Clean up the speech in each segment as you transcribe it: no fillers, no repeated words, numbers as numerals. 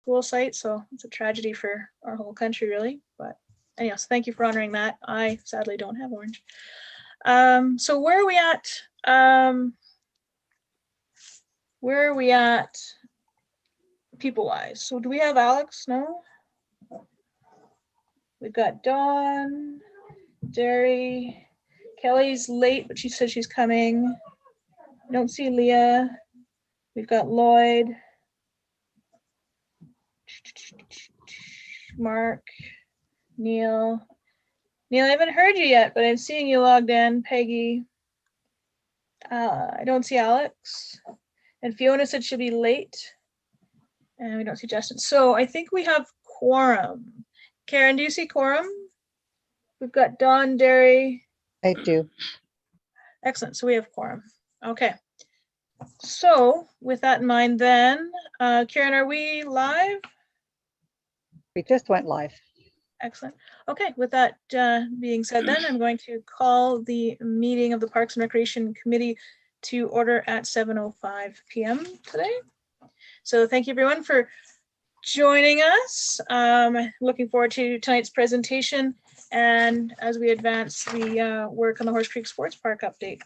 school site, so it's a tragedy for our whole country, really. But anyhow, so thank you for honoring that. I sadly don't have orange. So where are we at people-wise? So do we have Alex? No? We've got Dawn, Derry, Kelly's late, but she said she's coming. I don't see Leah. We've got Lloyd, Mark, Neil. Neil, I haven't heard you yet, but I'm seeing you logged in. Peggy. I don't see Alex. And Fiona said she'll be late. And we don't see Justin. So I think we have quorum. Karen, do you see quorum? We've got Dawn, Derry. I do. Excellent. So we have quorum. Okay. So with that in mind then, Karen, are we live? We just went live. Excellent. Okay, with that being said then, I'm going to call the meeting of the Parks and Recreation Committee to order at 7:05 p.m. today. So thank you everyone for joining us. Looking forward to tonight's presentation and as we advance the work on the Horse Creek Sports Park update.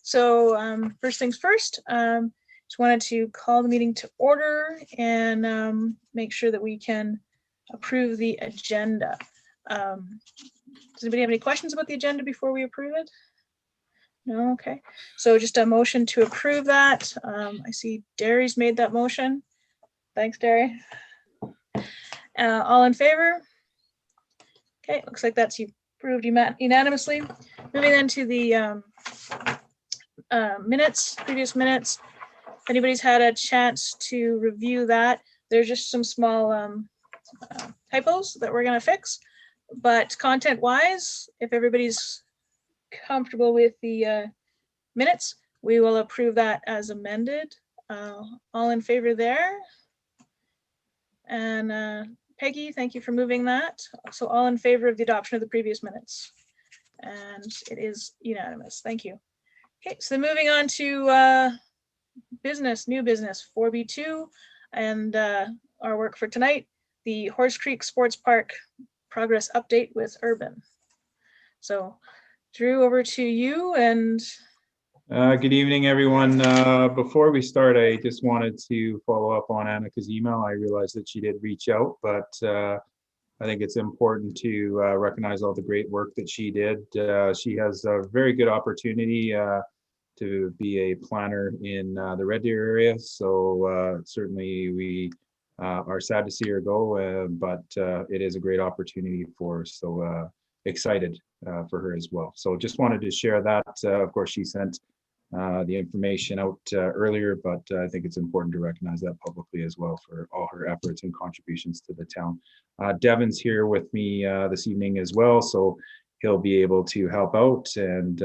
So first things first, just wanted to call the meeting to order and make sure that we can approve the agenda. Does anybody have any questions about the agenda before we approve it? No, okay. So just a motion to approve that. I see Derry's made that motion. Thanks, Derry. All in favor? Okay, looks like that's approved unanimously. Moving then to the minutes, previous minutes. If anybody's had a chance to review that, there's just some small typos that we're going to fix, but content wise, if everybody's comfortable with the minutes, we will approve that as amended. All in favor there? And Peggy, thank you for moving that. So all in favor of the adoption of the previous minutes, and it is unanimous. Thank you. Okay, so moving on to business, new business 4B2 and our work for tonight, the Horse Creek Sports Park progress update with Urban. So Drew, over to you. And good evening, everyone. Before we start, I just wanted to follow up on Annika's email. I realized that she did reach out, but I think it's important to recognize all the great work that she did. She has a very good opportunity to be a planner in the Red Deer area. So certainly we are sad to see her go, but it is a great opportunity for her. So excited for her as well. So just wanted to share that. Of course, she sent the information out earlier, but I think it's important to recognize that publicly as well for all her efforts and contributions to the town. Devin's here with me this evening as well, so he'll be able to help out, and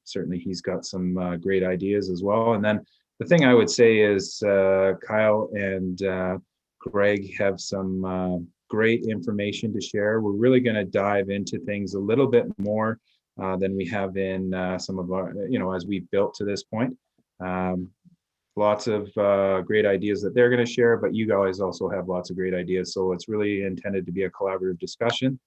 certainly he's got some great ideas as well. And then the thing I would say is Kyle and Greg have some great information to share. We're really going to dive into things a little bit more than we have in some of our, as we've built to this point. Lots of great ideas that they're going to share, but you guys also have lots of great ideas. So it's really intended to be a collaborative discussion.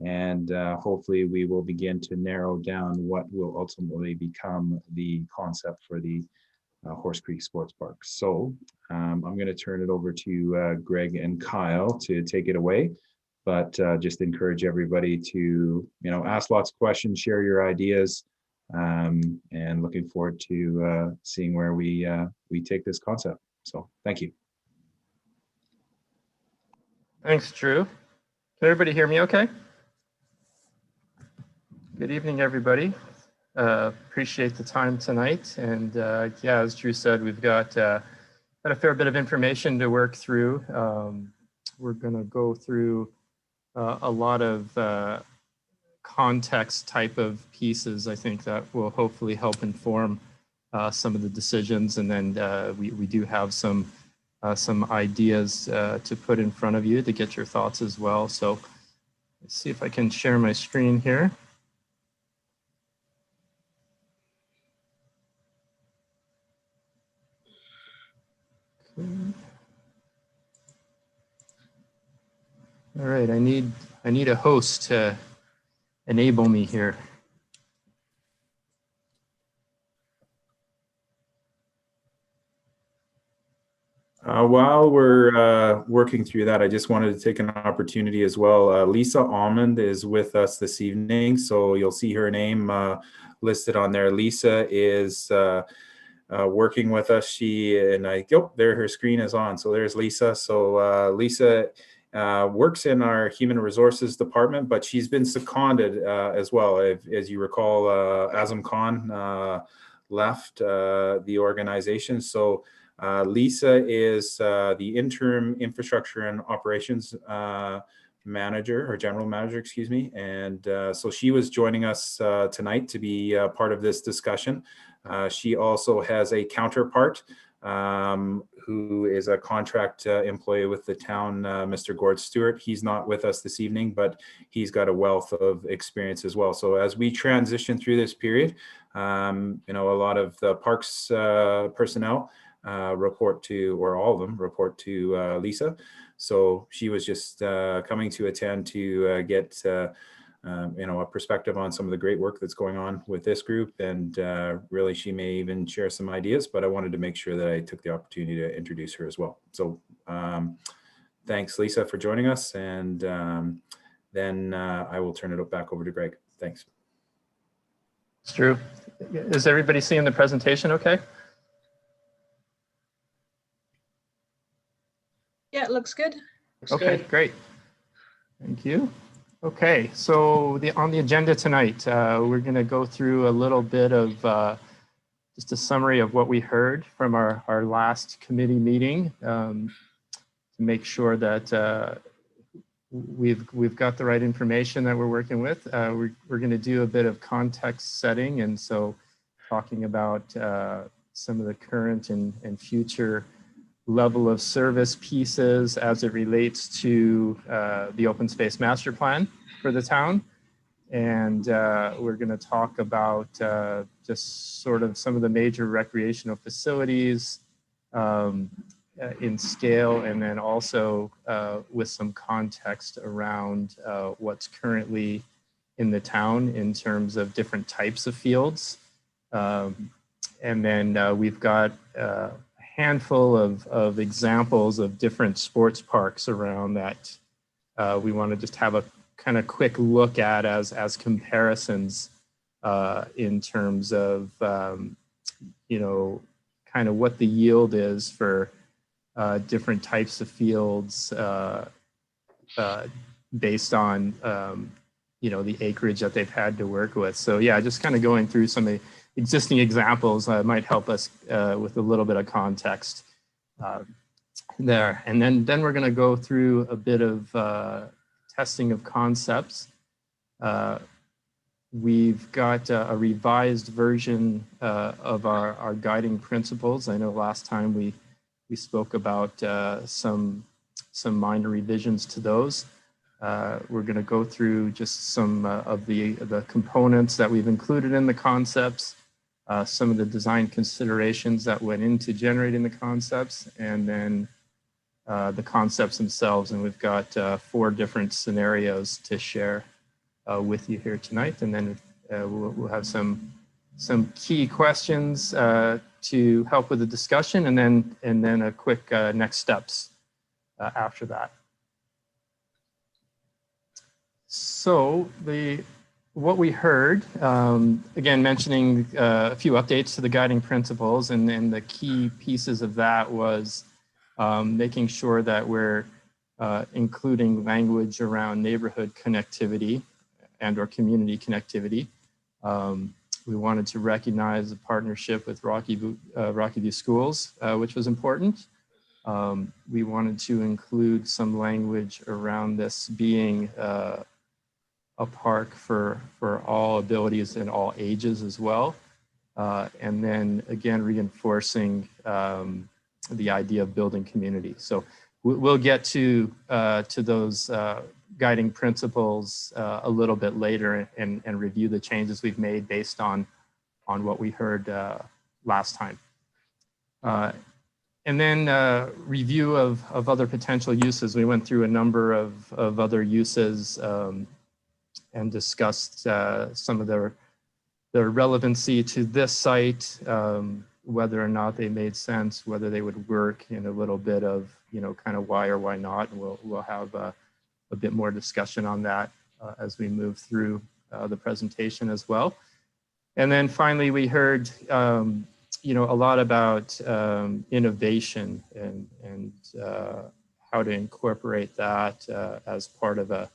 And hopefully we will begin to narrow down what will ultimately become the concept for the Horse Creek Sports Park. So I'm going to turn it over to Greg and Kyle to take it away, but just encourage everybody to, ask lots of questions, share your ideas, and looking forward to seeing where we take this concept. So thank you. Thanks, Drew. Can everybody hear me okay? Good evening, everybody. Appreciate the time tonight. And yeah, as Drew said, we've got a fair bit of information to work through. We're going to go through a lot of context type of pieces, I think, that will hopefully help inform some of the decisions. And then we do have some ideas to put in front of you to get your thoughts as well. So let's see if I can share my screen here. All right, I need a host to enable me here. While we're working through that, I just wanted to take an opportunity as well. Lisa Almond is with us this evening, so you'll see her name listed on there. Lisa is working with us. There her screen is on. So there's Lisa. So Lisa works in our human resources department, but she's been seconded as well. As you recall, Azam Khan left the organization. So Lisa is the interim infrastructure and operations manager, or general manager, excuse me. And so she was joining us tonight to be part of this discussion. She also has a counterpart who is a contract employee with the town, Mr. Gord Stewart. He's not with us this evening, but he's got a wealth of experience as well. So as we transition through this period, a lot of the parks personnel report to, or all of them report to Lisa. So she was just coming to attend to get a perspective on some of the great work that's going on with this group. And really, she may even share some ideas, but I wanted to make sure that I took the opportunity to introduce her as well. So thanks, Lisa, for joining us. And then I will turn it back over to Greg. Thanks. It's Drew. Is everybody seeing the presentation okay? Yeah, it looks good. Okay, great. Thank you. Okay, so on the agenda tonight, we're going to go through a little bit of just a summary of what we heard from our last committee meeting to make sure that we've got the right information that we're working with. We're going to do a bit of context setting, and so talking about some of the current and future level of service pieces as it relates to the open space master plan for the town. And we're going to talk about just sort of some of the major recreational facilities in scale, and then also with some context around what's currently in the town in terms of different types of fields. And then we've got handful of examples of different sports parks around that we want to just have a kind of quick look at as comparisons in terms of kind of what the yield is for different types of fields based on the acreage that they've had to work with. So yeah, just kind of going through some of the existing examples might help us with a little bit of context there. And then we're going to go through a bit of testing of concepts. We've got a revised version of our guiding principles. I know last time we spoke about some minor revisions to those. We're going to go through just some of the components that we've included in the concepts, some of the design considerations that went into generating the concepts, and then the concepts themselves. And we've got 4 different scenarios to share with you here tonight. And then we'll have some key questions to help with the discussion, and then a quick next steps after that. So what we heard, again, mentioning a few updates to the guiding principles, and then the key pieces of that was making sure that we're including language around neighborhood connectivity and or community connectivity. We wanted to recognize a partnership with Rocky View Schools, which was important. We wanted to include some language around this being a park for all abilities and all ages as well. And then again, reinforcing the idea of building community. So we'll get to those guiding principles a little bit later and review the changes we've made based on what we heard last time. And And then review of other potential uses. We went through a number of other uses and discussed some of their relevancy to this site, whether or not they made sense, whether they would work, and a little bit of, kind of why or why not. And we'll have a bit more discussion on that as we move through the presentation as well. And then finally, we heard, a lot about innovation and how to incorporate that as part of a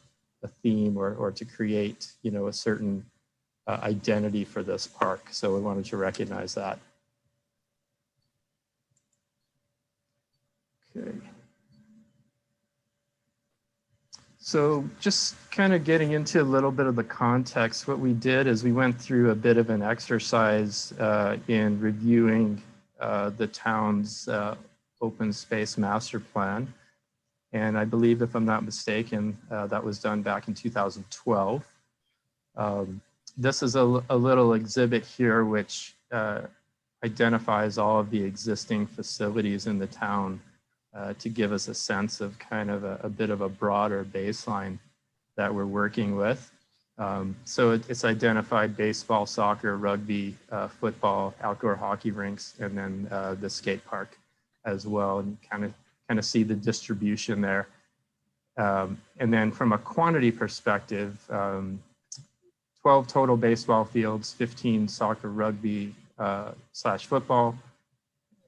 theme or to create, a certain identity for this park. So we wanted to recognize that. Okay. So just kind of getting into a little bit of the context, what we did is we went through a bit of an exercise in reviewing the town's open space master plan. And I believe, if I'm not mistaken, that was done back in 2012. This is a little exhibit here which identifies all of the existing facilities in the town to give us a sense of kind of a bit of a broader baseline that we're working with. So it's identified baseball, soccer, rugby, football, outdoor hockey rinks, and then the skate park as well, and kind of see the distribution there. And then from a quantity perspective, 12 total baseball fields, 15 soccer, rugby / football,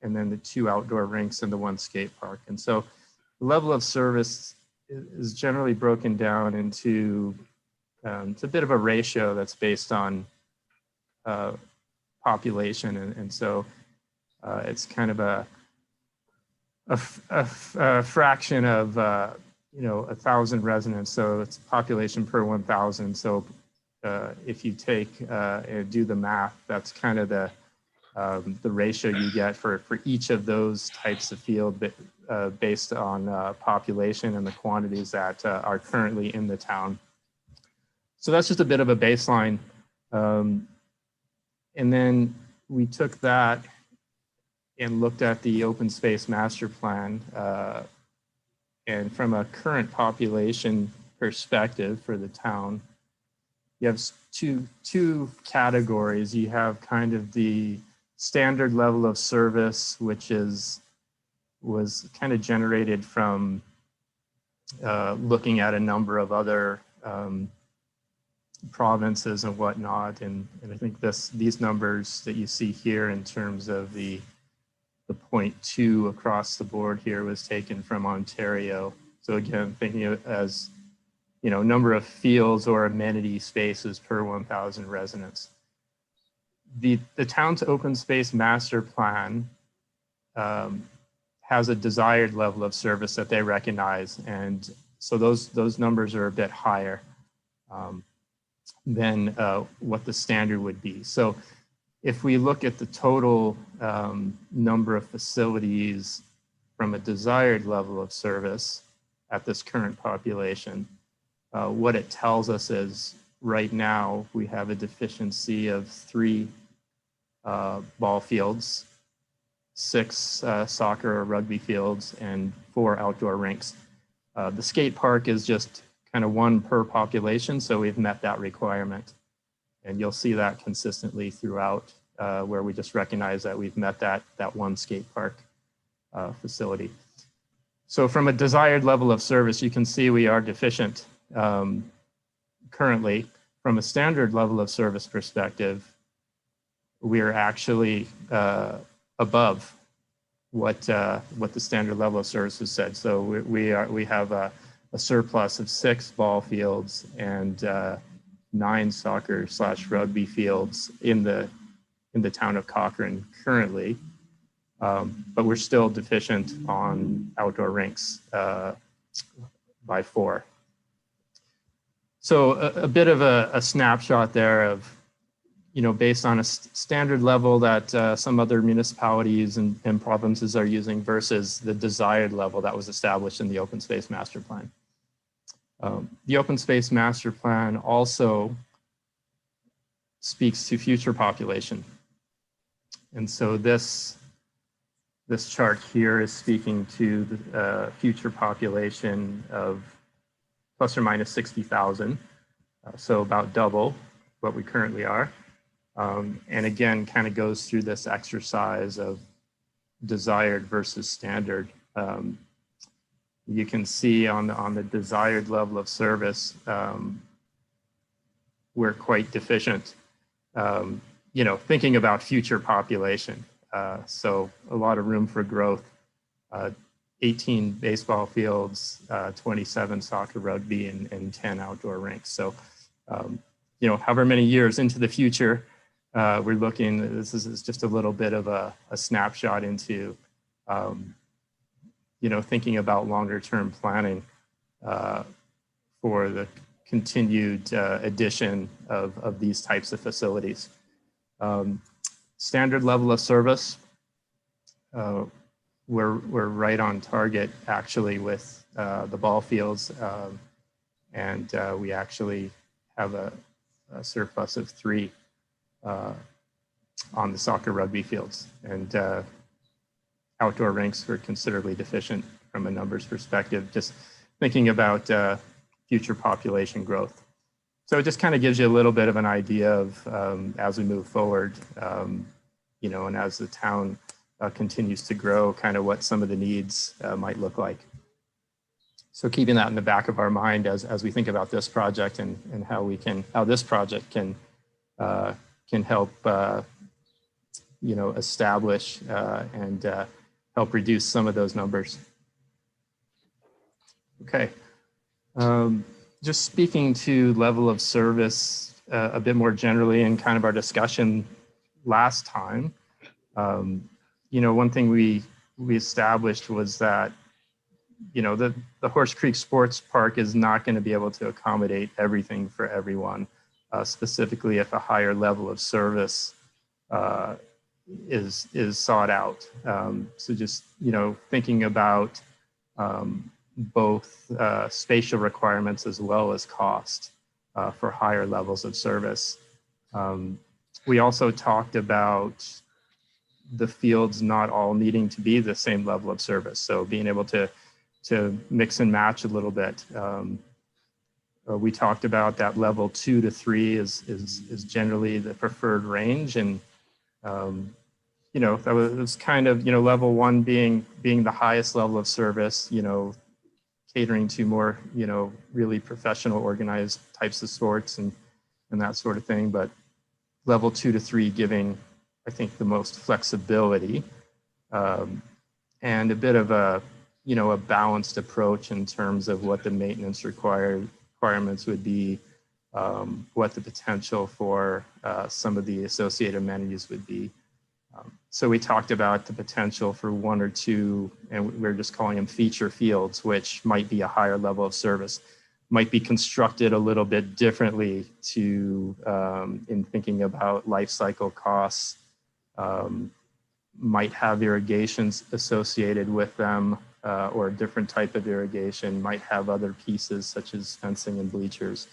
and then the 2 outdoor rinks and the 1 skate park. And so the level of service is generally broken down into, it's a bit of a ratio that's based on population. And so it's kind of a fraction of, 1,000 residents. So it's population per 1,000. So if you take and do the math, that's kind of the ratio you get for each of those types of field based on population and the quantities that are currently in the town. So that's just a bit of a baseline. And then we took that and looked at the open space master plan. And from a current population perspective for the town, you have two categories. You have kind of the standard level of service, which was kind of generated from looking at a number of other provinces and whatnot. And I think these numbers that you see here in terms of the 0.2 across the board here was taken from Ontario. So again, thinking of it as, number of fields or amenity spaces per 1,000 residents. The town's open space master plan has a desired level of service that they recognize. And so those numbers are a bit higher than what the standard would be. So if we look at the total number of facilities from a desired level of service at this current population, what it tells us is right now we have a deficiency of 3 ball fields, 6 soccer or rugby fields, and 4 outdoor rinks. The skate park is just kind of 1 per population, so we've met that requirement. And you'll see that consistently throughout where we just recognize that we've met that 1 skate park facility. So from a desired level of service, you can see we are deficient currently. From a standard level of service perspective, we're actually above what the standard level of service has said. So we have a surplus of 6 ball fields and 9 soccer / rugby fields in the town of Cochrane currently, but we're still deficient on outdoor rinks by 4. So a bit of a snapshot there of, based on a standard level that some other municipalities and provinces are using versus the desired level that was established in the open space master plan. The open space master plan also speaks to future population. And so this This chart here is speaking to the future population of plus or minus 60,000. So about double what we currently are. And again, kind of goes through this exercise of desired versus standard. You can see on the desired level of service, we're quite deficient. You know, thinking about future population. So a lot of room for growth. 18 baseball fields, 27 soccer, rugby, and 10 outdoor rinks. So, you know, however many years into the future, we're looking, this is just a little bit of a snapshot into, you know, thinking about longer term planning for the continued addition of these types of facilities. Standard level of service, we're right on target actually with the ball fields, and we actually have a surplus of 3 on the soccer rugby fields, and outdoor rinks were considerably deficient from a numbers perspective, just thinking about future population growth. So it just kind of gives you a little bit of an idea of as we move forward, you know, and as the town continues to grow, kind of what some of the needs might look like. So keeping that in the back of our mind as we think about this project and how this project can help, you know, establish and help reduce some of those numbers. Okay. Just speaking to level of service a bit more generally in kind of our discussion last time, you know, one thing we established was that, you know, the Horse Creek Sports Park is not going to be able to accommodate everything for everyone, specifically if a higher level of service is sought out. So just, you know, thinking about both spatial requirements as well as cost for higher levels of service. We also talked about the fields not all needing to be the same level of service. So being able to mix and match a little bit. We talked about that level 2 to 3 is generally the preferred range. And, you know, that was kind of, you know, level 1 being the highest level of service, you know, catering to more, you know, really professional organized types of sports and that sort of thing. But level 2 to 3 giving, I think, the most flexibility and a bit of a, you know, a balanced approach in terms of what the maintenance requirements would be, what the potential for some of the associated amenities would be. So we talked about the potential for 1 or 2, and we're just calling them feature fields, which might be a higher level of service, might be constructed a little bit differently to, in thinking about life cycle costs, might have irrigations associated with them, or a different type of irrigation, might have other pieces such as fencing and bleachers,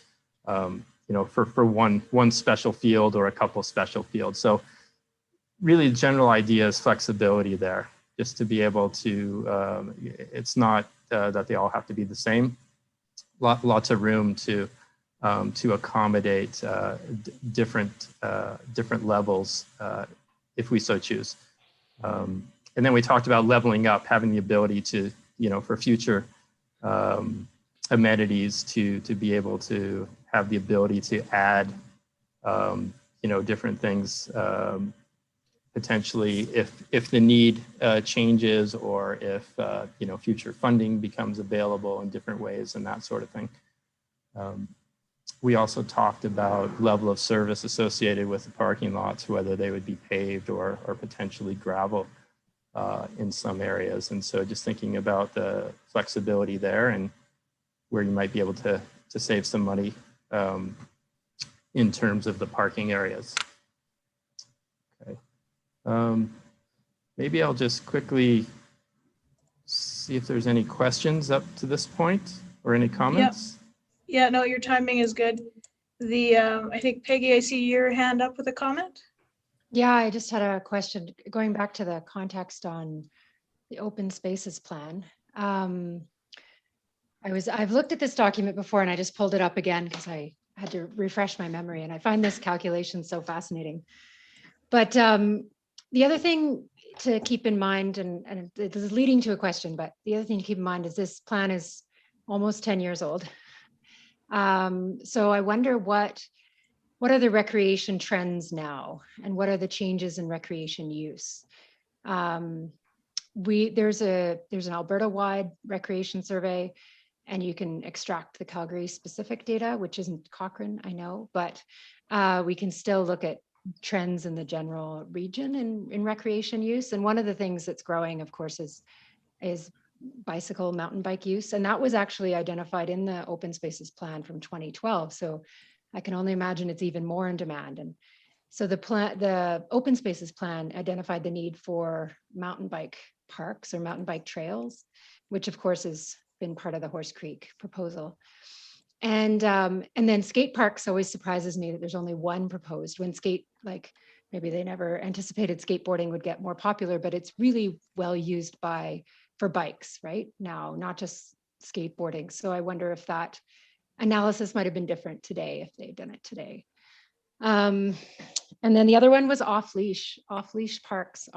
you know, for one special field or a couple special fields. So really the general idea is flexibility there, just to be able to, it's not that they all have to be the same. Lots of room to accommodate different levels if we so choose. And then we talked about leveling up, having the ability to, you know, for future amenities to be able to have the ability to add, you know, different things potentially if the need changes or if, you know, future funding becomes available in different ways and that sort of thing. We also talked about level of service associated with the parking lots, whether they would be paved or potentially gravel in some areas. And so just thinking about the flexibility there and where you might be able to save some money in terms of the parking areas. Okay. Maybe I'll just quickly see if there's any questions up to this point or any comments. Yeah, no, your timing is good. I think Peggy, I see your hand up with a comment. Yeah, I just had a question going back to the context on the open spaces plan. I've looked at this document before and I just pulled it up again because I had to refresh my memory, and I find this calculation so fascinating. But the other thing to keep in mind, and this is leading to a question, but the other thing to keep in mind is this plan is almost 10 years old. So I wonder what are the recreation trends now, and what are the changes in recreation use? There's an Alberta-wide recreation survey, and you can extract the Calgary specific data, which isn't Cochrane, I know, but we can still look at trends in the general region in recreation use. And one of the things that's growing, of course, is bicycle mountain bike use. And that was actually identified in the open spaces plan from 2012. So I can only imagine it's even more in demand. And so the open spaces plan identified the need for mountain bike parks or mountain bike trails, which of course has been part of the Horse Creek proposal. And then skate parks always surprises me that there's only one proposed, when maybe they never anticipated skateboarding would get more popular, but it's really well used for bikes right now, not just skateboarding. So I wonder if that analysis might have been different today if they'd done it today. And then the other one was off-leash. Off-leash parks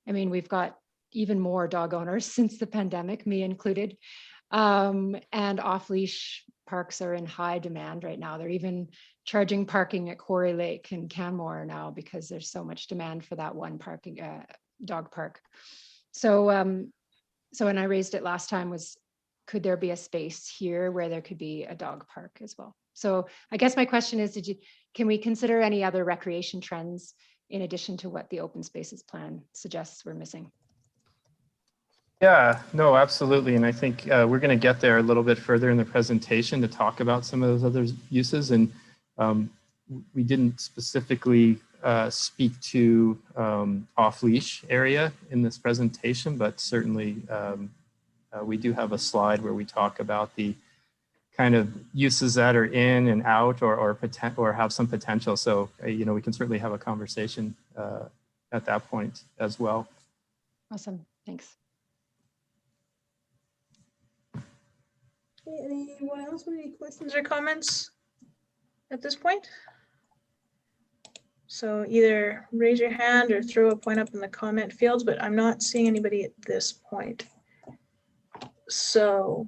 we've got even more dog owners since the pandemic, me included. And off-leash parks are in high demand right now. They're even charging parking at Quarry Lake and Canmore now because there's so much demand for that one parking dog park. So when I raised it last time could there be a space here where there could be a dog park as well? So I guess my question is, can we consider any other recreation trends in addition to what the open spaces plan suggests we're missing? Yeah, no, absolutely. And I think we're going to get there a little bit further in the presentation to talk about some of those other uses. And we didn't specifically speak to off-leash area in this presentation, but certainly we do have a slide where we talk about the kind of uses that are in and out or have some potential. So, we can certainly have a conversation at that point as well. Awesome, thanks. Anyone else with any questions or comments at this point? So either raise your hand or throw a point up in the comment fields, but I'm not seeing anybody at this point. So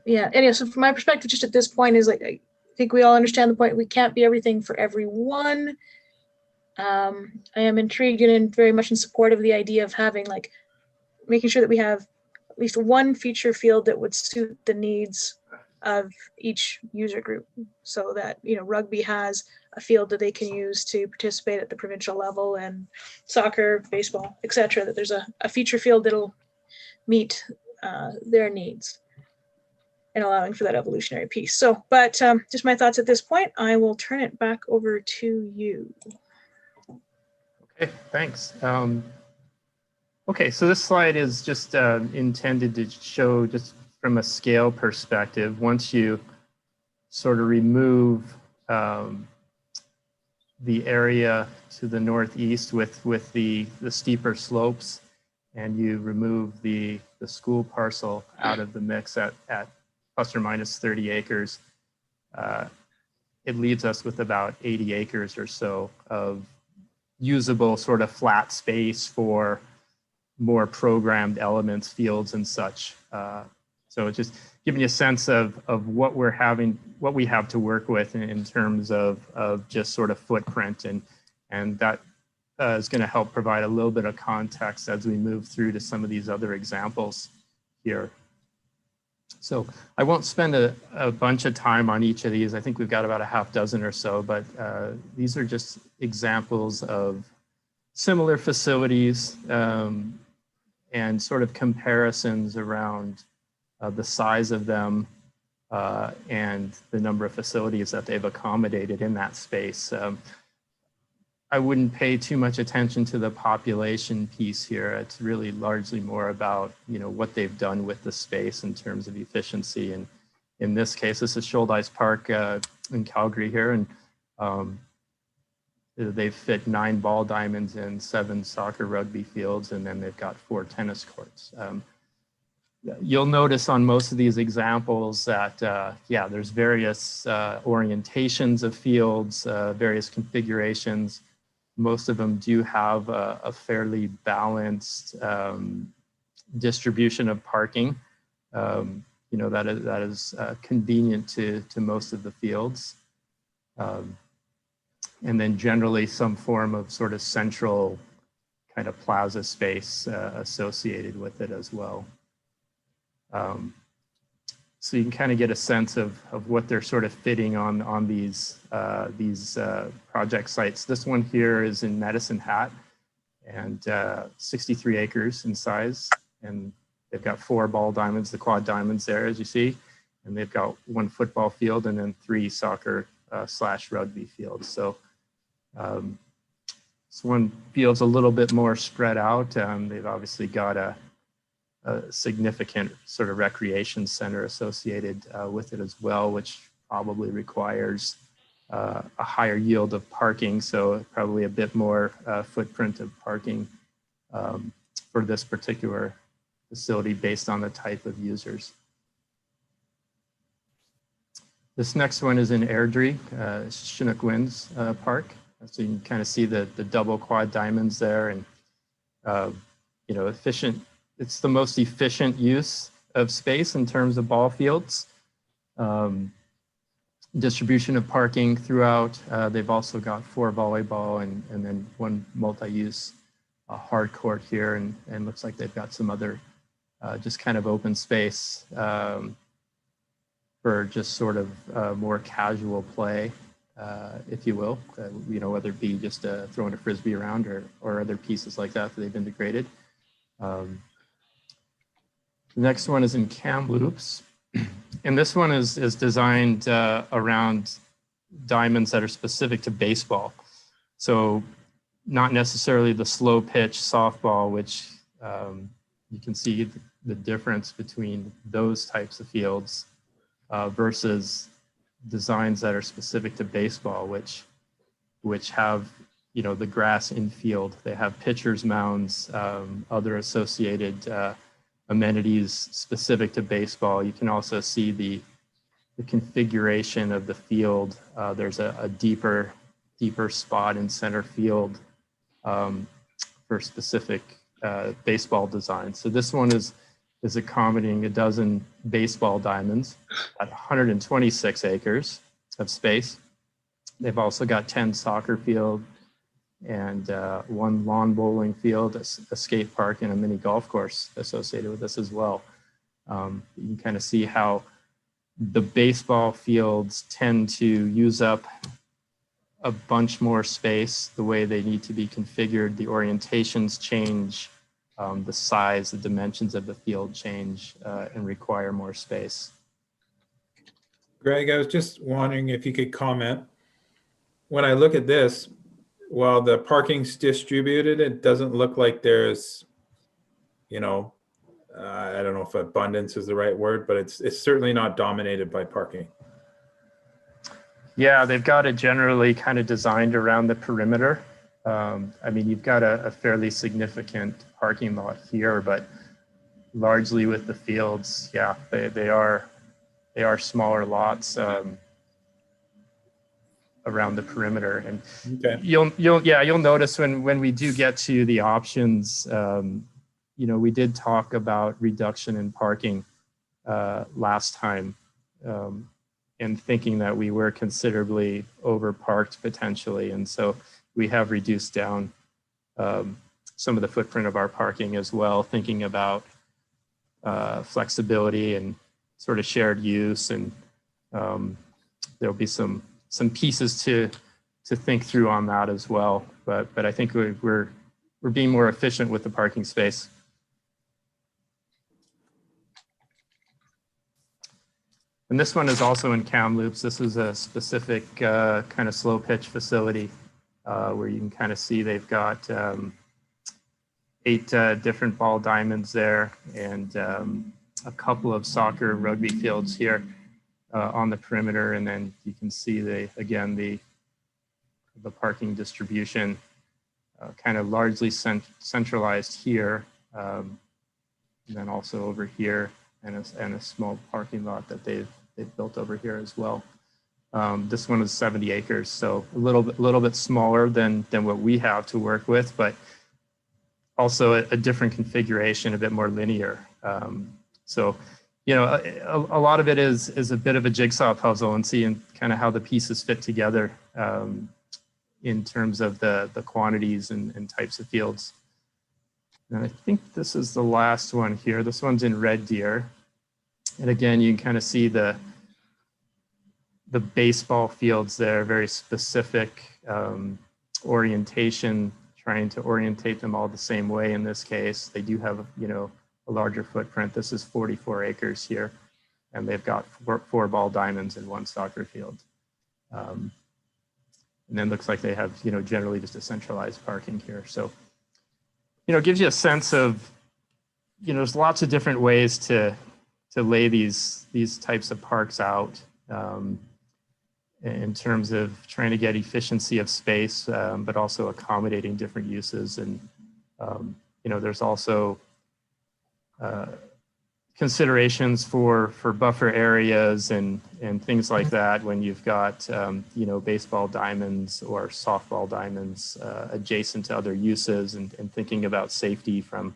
yeah, anyway, so from my perspective, just at this point is I think we all understand the point. We can't be everything for everyone. I am intrigued and very much in support of the idea of having making sure that we have at least one feature field that would suit the needs of each user group, so that rugby has a field that they can use to participate at the provincial level, and soccer, baseball, etc. That there's a feature field that'll meet their needs and allowing for that evolutionary piece. So, but just my thoughts at this point. I will turn it back over to you. Okay, thanks. Okay, so this slide is just intended to show, just from a scale perspective, once you sort of remove the area to the northeast with the steeper slopes, and you remove the school parcel out of the mix at plus or minus 30 acres, it leaves us with about 80 acres or so of usable sort of flat space for more programmed elements, fields and such. So it's just giving you a sense of what we have to work with in terms of just sort of footprint, and that is going to help provide a little bit of context as we move through to some of these other examples here. So I won't spend a bunch of time on each of these. I think we've got about a half dozen or so, but these are just examples of similar facilities and sort of comparisons around the size of them and the number of facilities that they've accommodated in that space. I wouldn't pay too much attention to the population piece here. It's really largely more about what they've done with the space in terms of efficiency. And in this case, this is Shoaldice Park in Calgary here, and They've fit 9 ball diamonds in 7 soccer rugby fields, and then they've got 4 tennis courts. You'll notice on most of these examples that, yeah, there's various orientations of fields, various configurations. Most of them do have a fairly balanced distribution of parking. You know, that is convenient to most of the fields. And then generally some form of sort of central kind of plaza space associated with it as well. So you can kind of get a sense of what they're sort of fitting on these project sites. This one here is in Medicine Hat, and 63 acres in size. And they've got 4 ball diamonds, the quad diamonds there, as you see. And they've got 1 football field and then 3 soccer / rugby fields. So this one feels a little bit more spread out. They've obviously got a significant sort of recreation center associated with it as well, which probably requires a higher yield of parking. So probably a bit more footprint of parking for this particular facility based on the type of users. This next one is in Airdrie, Chinook Winds Park. So you can kind of see the double quad diamonds there, and you know, efficient. It's the most efficient use of space in terms of ball fields. Distribution of parking throughout. They've also got 4 volleyball and then 1 multi-use hard court here, and looks like they've got some other just kind of open space for just sort of more casual play, if you will. You know, whether it be just throwing a frisbee around or other pieces like that they've integrated. The next one is in Kamloops, and this one is designed around diamonds that are specific to baseball. So not necessarily the slow pitch softball, which you can see the difference between those types of fields versus designs that are specific to baseball, which have, you know, the grass infield. They have pitchers mounds, other associated amenities specific to baseball. You can also see the configuration of the field. There's a deeper spot in center field for specific baseball design. So this one is accommodating a dozen baseball diamonds at 126 acres of space. They've also got 10 soccer field and 1 lawn bowling field, a skate park, and a mini golf course associated with this as well. You can kind of see how the baseball fields tend to use up a bunch more space the way they need to be configured. The orientations change, the size, the dimensions of the field change and require more space. Greg, I was just wondering if you could comment. When I look at this, while the parking's distributed, it doesn't look like there's, you know, I don't know if abundance is the right word, but it's certainly not dominated by parking. Yeah, they've got it generally kind of designed around the perimeter. I mean, you've got a fairly significant parking lot here, but largely with the fields, yeah, they are smaller lots around the perimeter. And Okay. you'll notice when we do get to the options, you know, we did talk about reduction in parking last time, and thinking that we were considerably overparked potentially. And so we have reduced down some of the footprint of our parking as well, thinking about flexibility and sort of shared use. And there'll be some pieces to think through on that as well. But I think we're being more efficient with the parking space. And this one is also in Kamloops. This is a specific kind of slow pitch facility where you can kind of see they've got 8 different ball diamonds there, and a couple of soccer rugby fields here on the perimeter. And then you can see the the parking distribution, kind of largely centralized here, and then also over here, and a small parking lot that they've built over here as well. This one is 70 acres, so a little bit smaller than what we have to work with, but also a different configuration, a bit more linear. So, you know, a lot of it is a bit of a jigsaw puzzle, and seeing kind of how the pieces fit together in terms of the quantities and types of fields. And I think this is the last one here. This one's in Red Deer. And again, you can kind of see the baseball fields there, very specific orientation, trying to orientate them all the same way in this case. They do have, you know, a larger footprint. This is 44 acres here, and they've got four ball diamonds in one soccer field. And then looks like they have, you know, generally just a centralized parking here. So, you know, it gives you a sense of, you know, there's lots of different ways to lay these types of parks out in terms of trying to get efficiency of space, but also accommodating different uses. And, you know, there's also considerations for buffer areas and things like that when you've got, you know, baseball diamonds or softball diamonds adjacent to other uses, and thinking about safety from,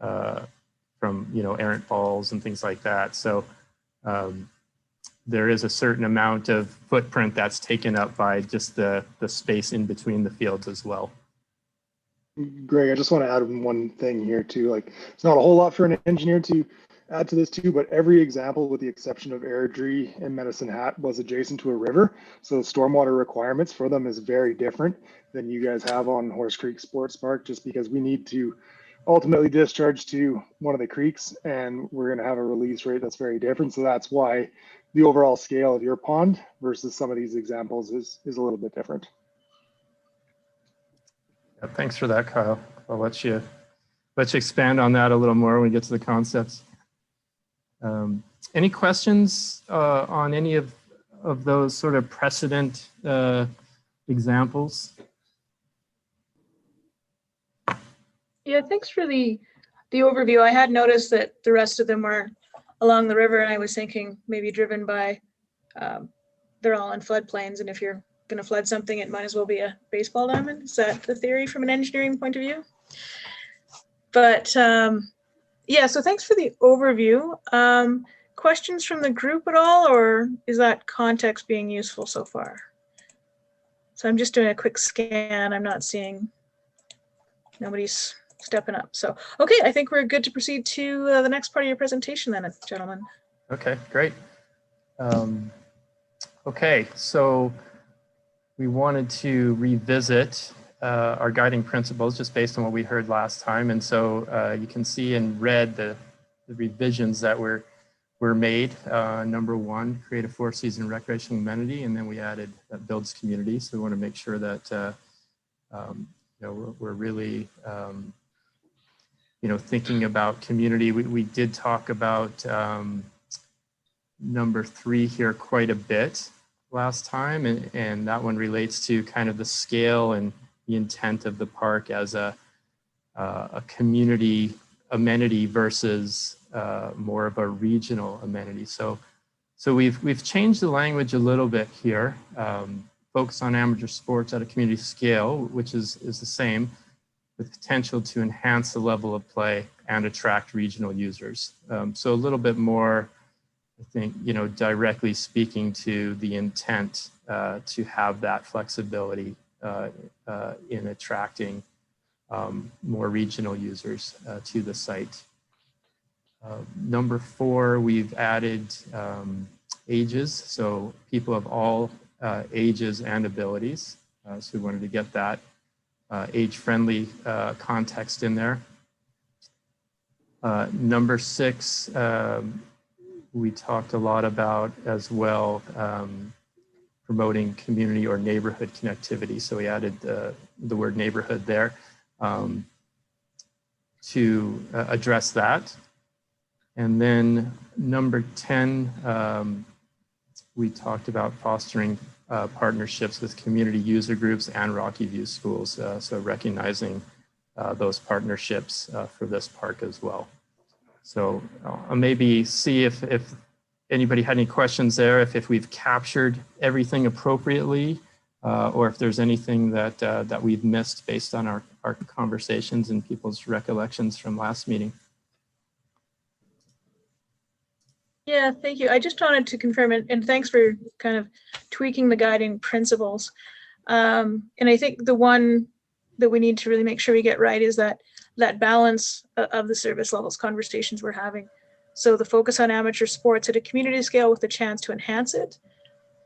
you know, errant balls and things like that. So there is a certain amount of footprint that's taken up by just the space in between the fields as well. Greg, I just want to add one thing here too. Like, it's not a whole lot for an engineer to add to this too, but every example, with the exception of Airdrie and Medicine Hat, was adjacent to a river. So the stormwater requirements for them is very different than you guys have on Horse Creek Sports Park, just because we need to ultimately discharge to one of the creeks, and we're going to have a release rate that's very different. So that's why the overall scale of your pond versus some of these examples is a little bit different. Yeah, thanks for that, Kyle. I'll let you expand on that a little more when we get to the concepts. Any questions on any of those sort of precedent examples? Yeah, thanks for the overview. I had noticed that the rest of them were along the river, and I was thinking maybe driven by, they're all in floodplains, and if you're going to flood something, it might as well be a baseball diamond. Is that the theory from an engineering point of view? But yeah, so thanks for the overview. Questions from the group at all, or is that context being useful so far? So I'm just doing a quick scan. I'm not seeing, nobody's stepping up. So, okay, I think we're good to proceed to the next part of your presentation then, gentlemen. Okay, great. Okay, so we wanted to revisit our guiding principles just based on what we heard last time. And so you can see in red the revisions that were made. Number one, create a 4-season recreational amenity, and then we added that builds community. So we want to make sure that you know, we're really you know, thinking about community. We did talk about number 3 here quite a bit last time, and that one relates to kind of the scale and the intent of the park as a community amenity versus more of a regional amenity. So we've changed the language a little bit here. Focus on amateur sports at a community scale, which is the same, with potential to enhance the level of play and attract regional users. So a little bit more, I think, you know, directly speaking to the intent to have that flexibility in attracting more regional users to the site. Number 4, we've added ages, so people of all ages and abilities. So we wanted to get that age-friendly context in there. Number 6, we talked a lot about as well, promoting community or neighborhood connectivity. So we added the word neighborhood there to address that. And then number 10, we talked about fostering partnerships with community user groups and Rocky View schools. So recognizing those partnerships for this park as well. So I'll maybe see if anybody had any questions there, if we've captured everything appropriately, or if there's anything that we've missed based on our conversations and people's recollections from last meeting. Yeah, thank you. I just wanted to confirm, and thanks for kind of tweaking the guiding principles. And I think the one that we need to really make sure we get right is that balance of the service levels conversations we're having. So the focus on amateur sports at a community scale with the chance to enhance it.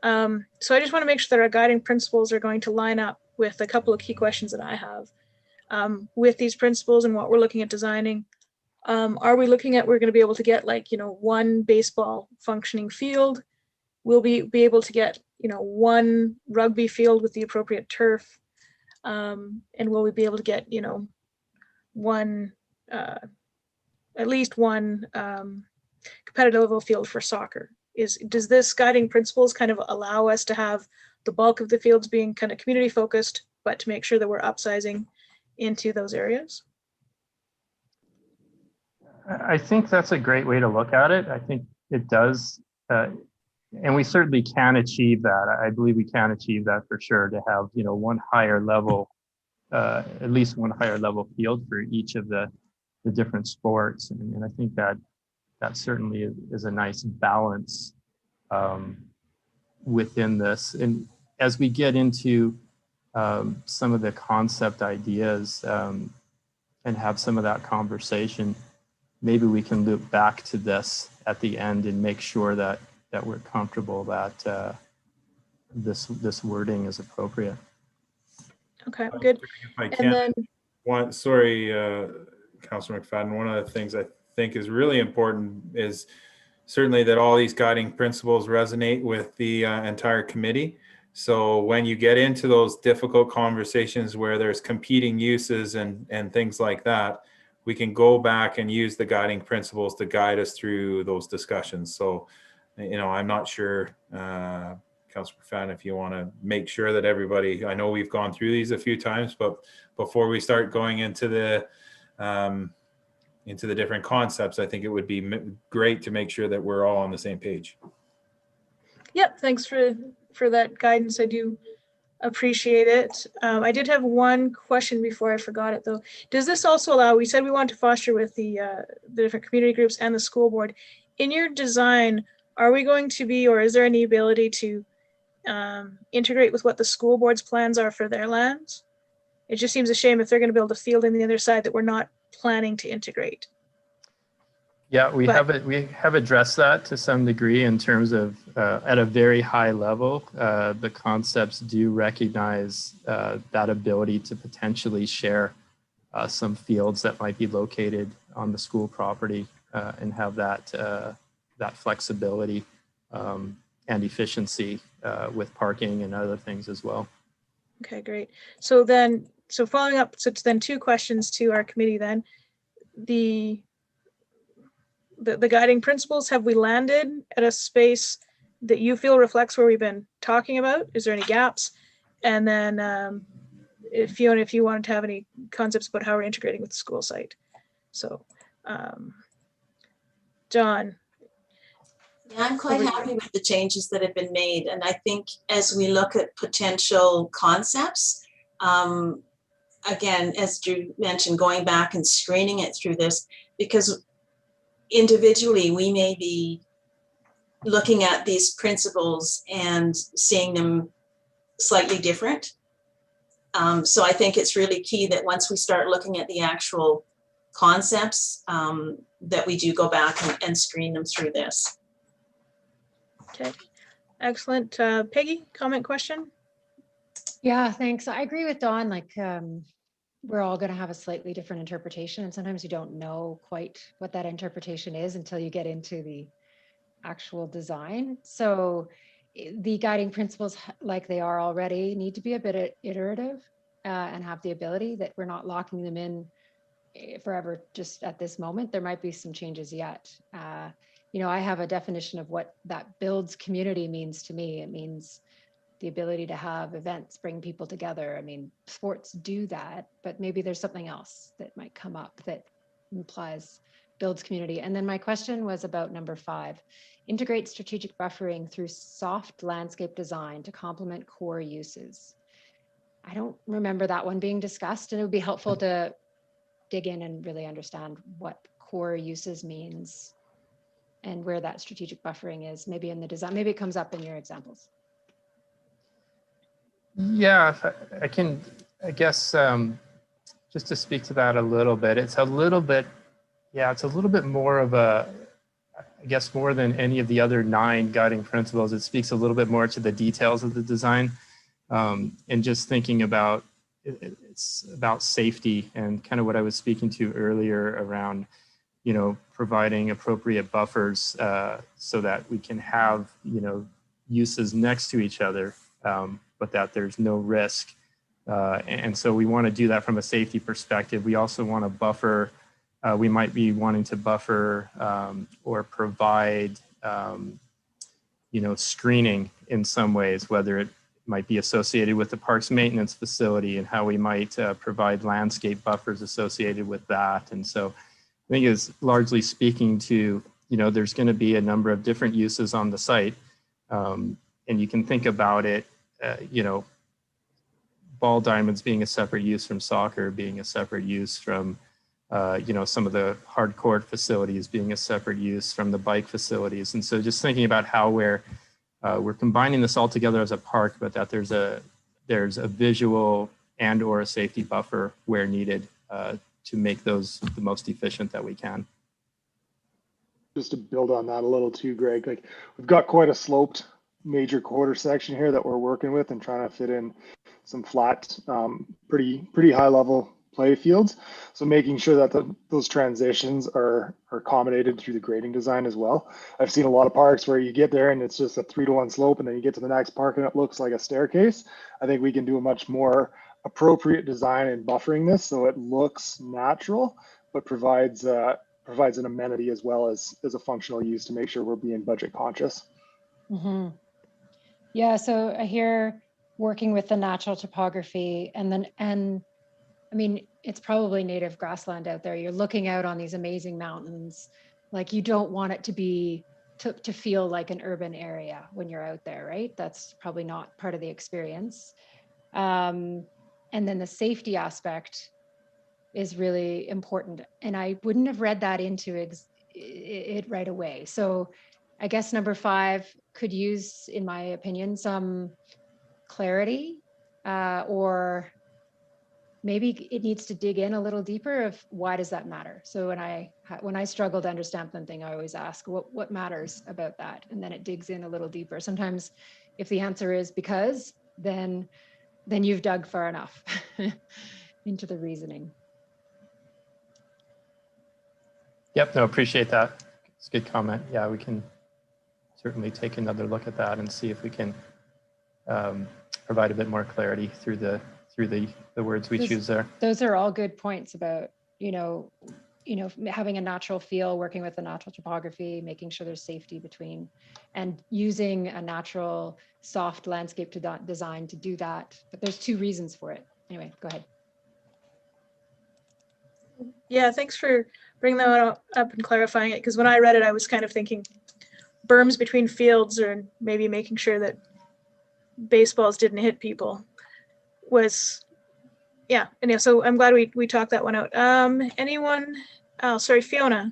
So I just want to make sure that our guiding principles are going to line up with a couple of key questions that I have. With these principles and what we're looking at designing, are we looking at, we're going to be able to get like, one baseball functioning field? We'll be able to get, one rugby field with the appropriate turf. And will we be able to get, one, at least one competitive level field for soccer? Does this guiding principles kind of allow us to have the bulk of the fields being kind of community focused, but to make sure that we're upsizing into those areas? I think that's a great way to look at it. I think it does, and we certainly can achieve that. I believe we can achieve that for sure, to have, one higher level, at least one higher level field for each of the different sports. And I think that certainly is a nice balance within this. And as we get into some of the concept ideas and have some of that conversation, maybe we can loop back to this at the end and make sure that we're comfortable that this wording is appropriate. Okay, good. If I And can, then, sorry, Councillor McFadden, one of the things I think is really important is certainly that all these guiding principles resonate with the entire committee. So when you get into those difficult conversations where there's competing uses and things like that, we can go back and use the guiding principles to guide us through those discussions. So, I'm not sure, Councillor McFadden, if you want to make sure that everybody, I know we've gone through these a few times, but before we start going into the different concepts, I think it would be great to make sure that we're all on the same page. yep, thanks for that guidance. I do appreciate it. I did have one question before I forgot it though. Does this also allow, we said we want to foster with the different community groups and the school board. In your design, are we going to be, or is there any ability to integrate with what the school board's plans are for their lands? It just seems a shame if they're going to build a field on the other side that we're not planning to integrate. Yeah, we have addressed that to some degree in terms of at a very high level. The concepts do recognize that ability to potentially share some fields that might be located on the school property and have that flexibility and efficiency with parking and other things as well. Okay, great. So following up, so then two questions to our committee then. The guiding principles, have we landed at a space that you feel reflects where we've been talking about? Is there any gaps? And then if you wanted to have any concepts about how we're integrating with the school site. So, John. Yeah, I'm quite happy with the changes that have been made. And I think as we look at potential concepts, again, as Drew mentioned, going back and screening it through this, because individually we may be looking at these principles and seeing them slightly different. So I think it's really key that once we start looking at the actual concepts, that we do go back and screen them through this. Okay, excellent. Peggy, comment, question? Yeah, thanks. I agree with Dawn. Like, we're all going to have a slightly different interpretation, and sometimes you don't know quite what that interpretation is until you get into the actual design. So the guiding principles, like they are already, need to be a bit iterative and have the ability that we're not locking them in forever just at this moment. There might be some changes yet. I have a definition of what that builds community means to me. It means the ability to have events, bring people together. I mean, sports do that, but maybe there's something else that might come up that implies builds community. And then my question was about number 5, integrate strategic buffering through soft landscape design to complement core uses. I don't remember that one being discussed, and it would be helpful to dig in and really understand what core uses means and where that strategic buffering is, maybe in the design, maybe it comes up in your examples. Yeah, I can, I guess, just to speak to that a little bit, it's a little bit more of a, I guess more than any of the other 9 guiding principles, it speaks a little bit more to the details of the design. And just thinking about, it's about safety and kind of what I was speaking to earlier around, you know, providing appropriate buffers so that we can have, you know, uses next to each other, but that there's no risk. And so we want to do that from a safety perspective. We also want to buffer, we might be wanting to buffer or provide, you know, screening in some ways, whether it might be associated with the parks maintenance facility and how we might provide landscape buffers associated with that. And so I think it's largely speaking to, you know, there's going to be a number of different uses on the site. And you can think about it, you know, ball diamonds being a separate use from soccer, being a separate use from, you know, some of the hard court facilities being a separate use from the bike facilities. And so just thinking about how we're combining this all together as a park, but that there's a visual and or a safety buffer where needed to make those the most efficient that we can. Just to build on that a little too, Greg, like we've got quite a sloped major quarter section here that we're working with and trying to fit in some flat, pretty high level play fields. So making sure that those transitions are accommodated through the grading design as well. I've seen a lot of parks where you get there and it's just a 3-to-1 slope and then you get to the next park and it looks like a staircase. I think we can do a much more appropriate design in buffering this so it looks natural, but provides an amenity as well as a functional use to make sure we're being budget conscious. Mm-hmm. Yeah, so I hear working with the natural topography and I mean, it's probably native grassland out there. You're looking out on these amazing mountains. Like you don't want it to be, to feel like an urban area when you're out there, right? That's probably not part of the experience. And then the safety aspect is really important. And I wouldn't have read that into it right away. So I guess number 5 could use, in my opinion, some clarity or maybe it needs to dig in a little deeper of why does that matter? So when I struggle to understand something, I always ask what matters about that? And then it digs in a little deeper. Sometimes if the answer is because, then you've dug far enough into the reasoning. Yep, no, appreciate that. It's a good comment. Yeah, we can certainly take another look at that and see if we can provide a bit more clarity through the words we choose there. Those are all good points about, you know, having a natural feel, working with the natural topography, making sure there's safety between, and using a natural soft landscape design to do that. But there's 2 reasons for it. Anyway, go ahead. Yeah, thanks for bringing that up and clarifying it, because when I read it, I was kind of thinking berms between fields or maybe making sure that baseballs didn't hit people was, yeah. And yeah, so I'm glad we talked that one out. Anyone else? Sorry, Fiona.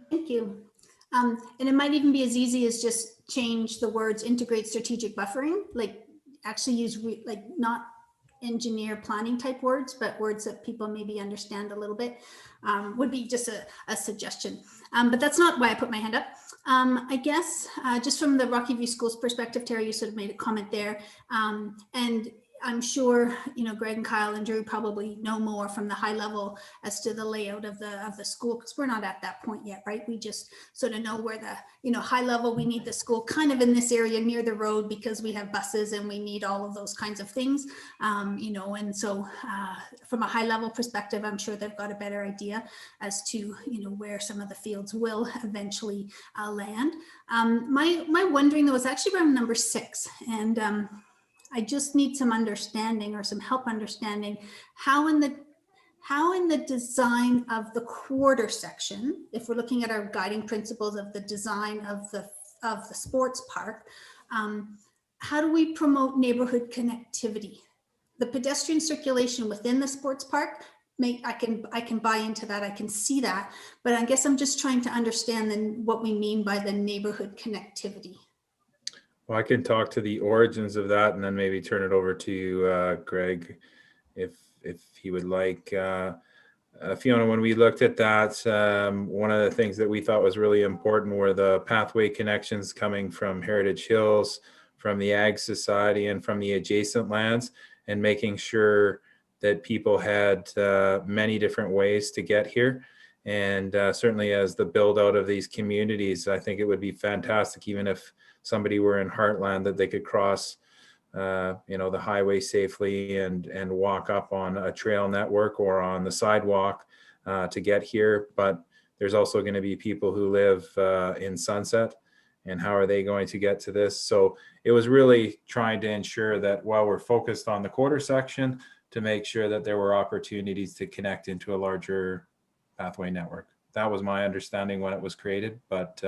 Thank you. And it might even be as easy as just change the words integrate strategic buffering, like actually use like not engineer planning type words, but words that people maybe understand a little bit, would be just a suggestion. But that's not why I put my hand up. I guess just from the Rocky View Schools perspective, Terry, you sort of made a comment there. And I'm sure, Greg and Kyle and Drew probably know more from the high level as to the layout of the school, because we're not at that point yet, right? We just sort of know where the, high level, we need the school kind of in this area near the road because we have buses and we need all of those kinds of things, and so from a high level perspective, I'm sure they've got a better idea as to, where some of the fields will eventually land. My wondering though is actually around number 6, and I just need some understanding or some help understanding how in the design of the quarter section, if we're looking at our guiding principles of the design of the sports park, how do we promote neighborhood connectivity? The pedestrian circulation within the sports park, I can buy into that, I can see that, but I guess I'm just trying to understand then what we mean by the neighborhood connectivity. Well, I can talk to the origins of that and then maybe turn it over to Greg if he would like. Fiona, when we looked at that, one of the things that we thought was really important were the pathway connections coming from Heritage Hills, from the Ag Society, and from the adjacent lands, and making sure that people had many different ways to get here. And certainly as the build out of these communities, I think it would be fantastic, even if somebody were in Heartland, that they could cross the highway safely and walk up on a trail network or on the sidewalk to get here. But there's also going to be people who live in Sunset, and how are they going to get to this? So it was really trying to ensure that while we're focused on the quarter section, to make sure that there were opportunities to connect into a larger pathway network. That was my understanding when it was created, but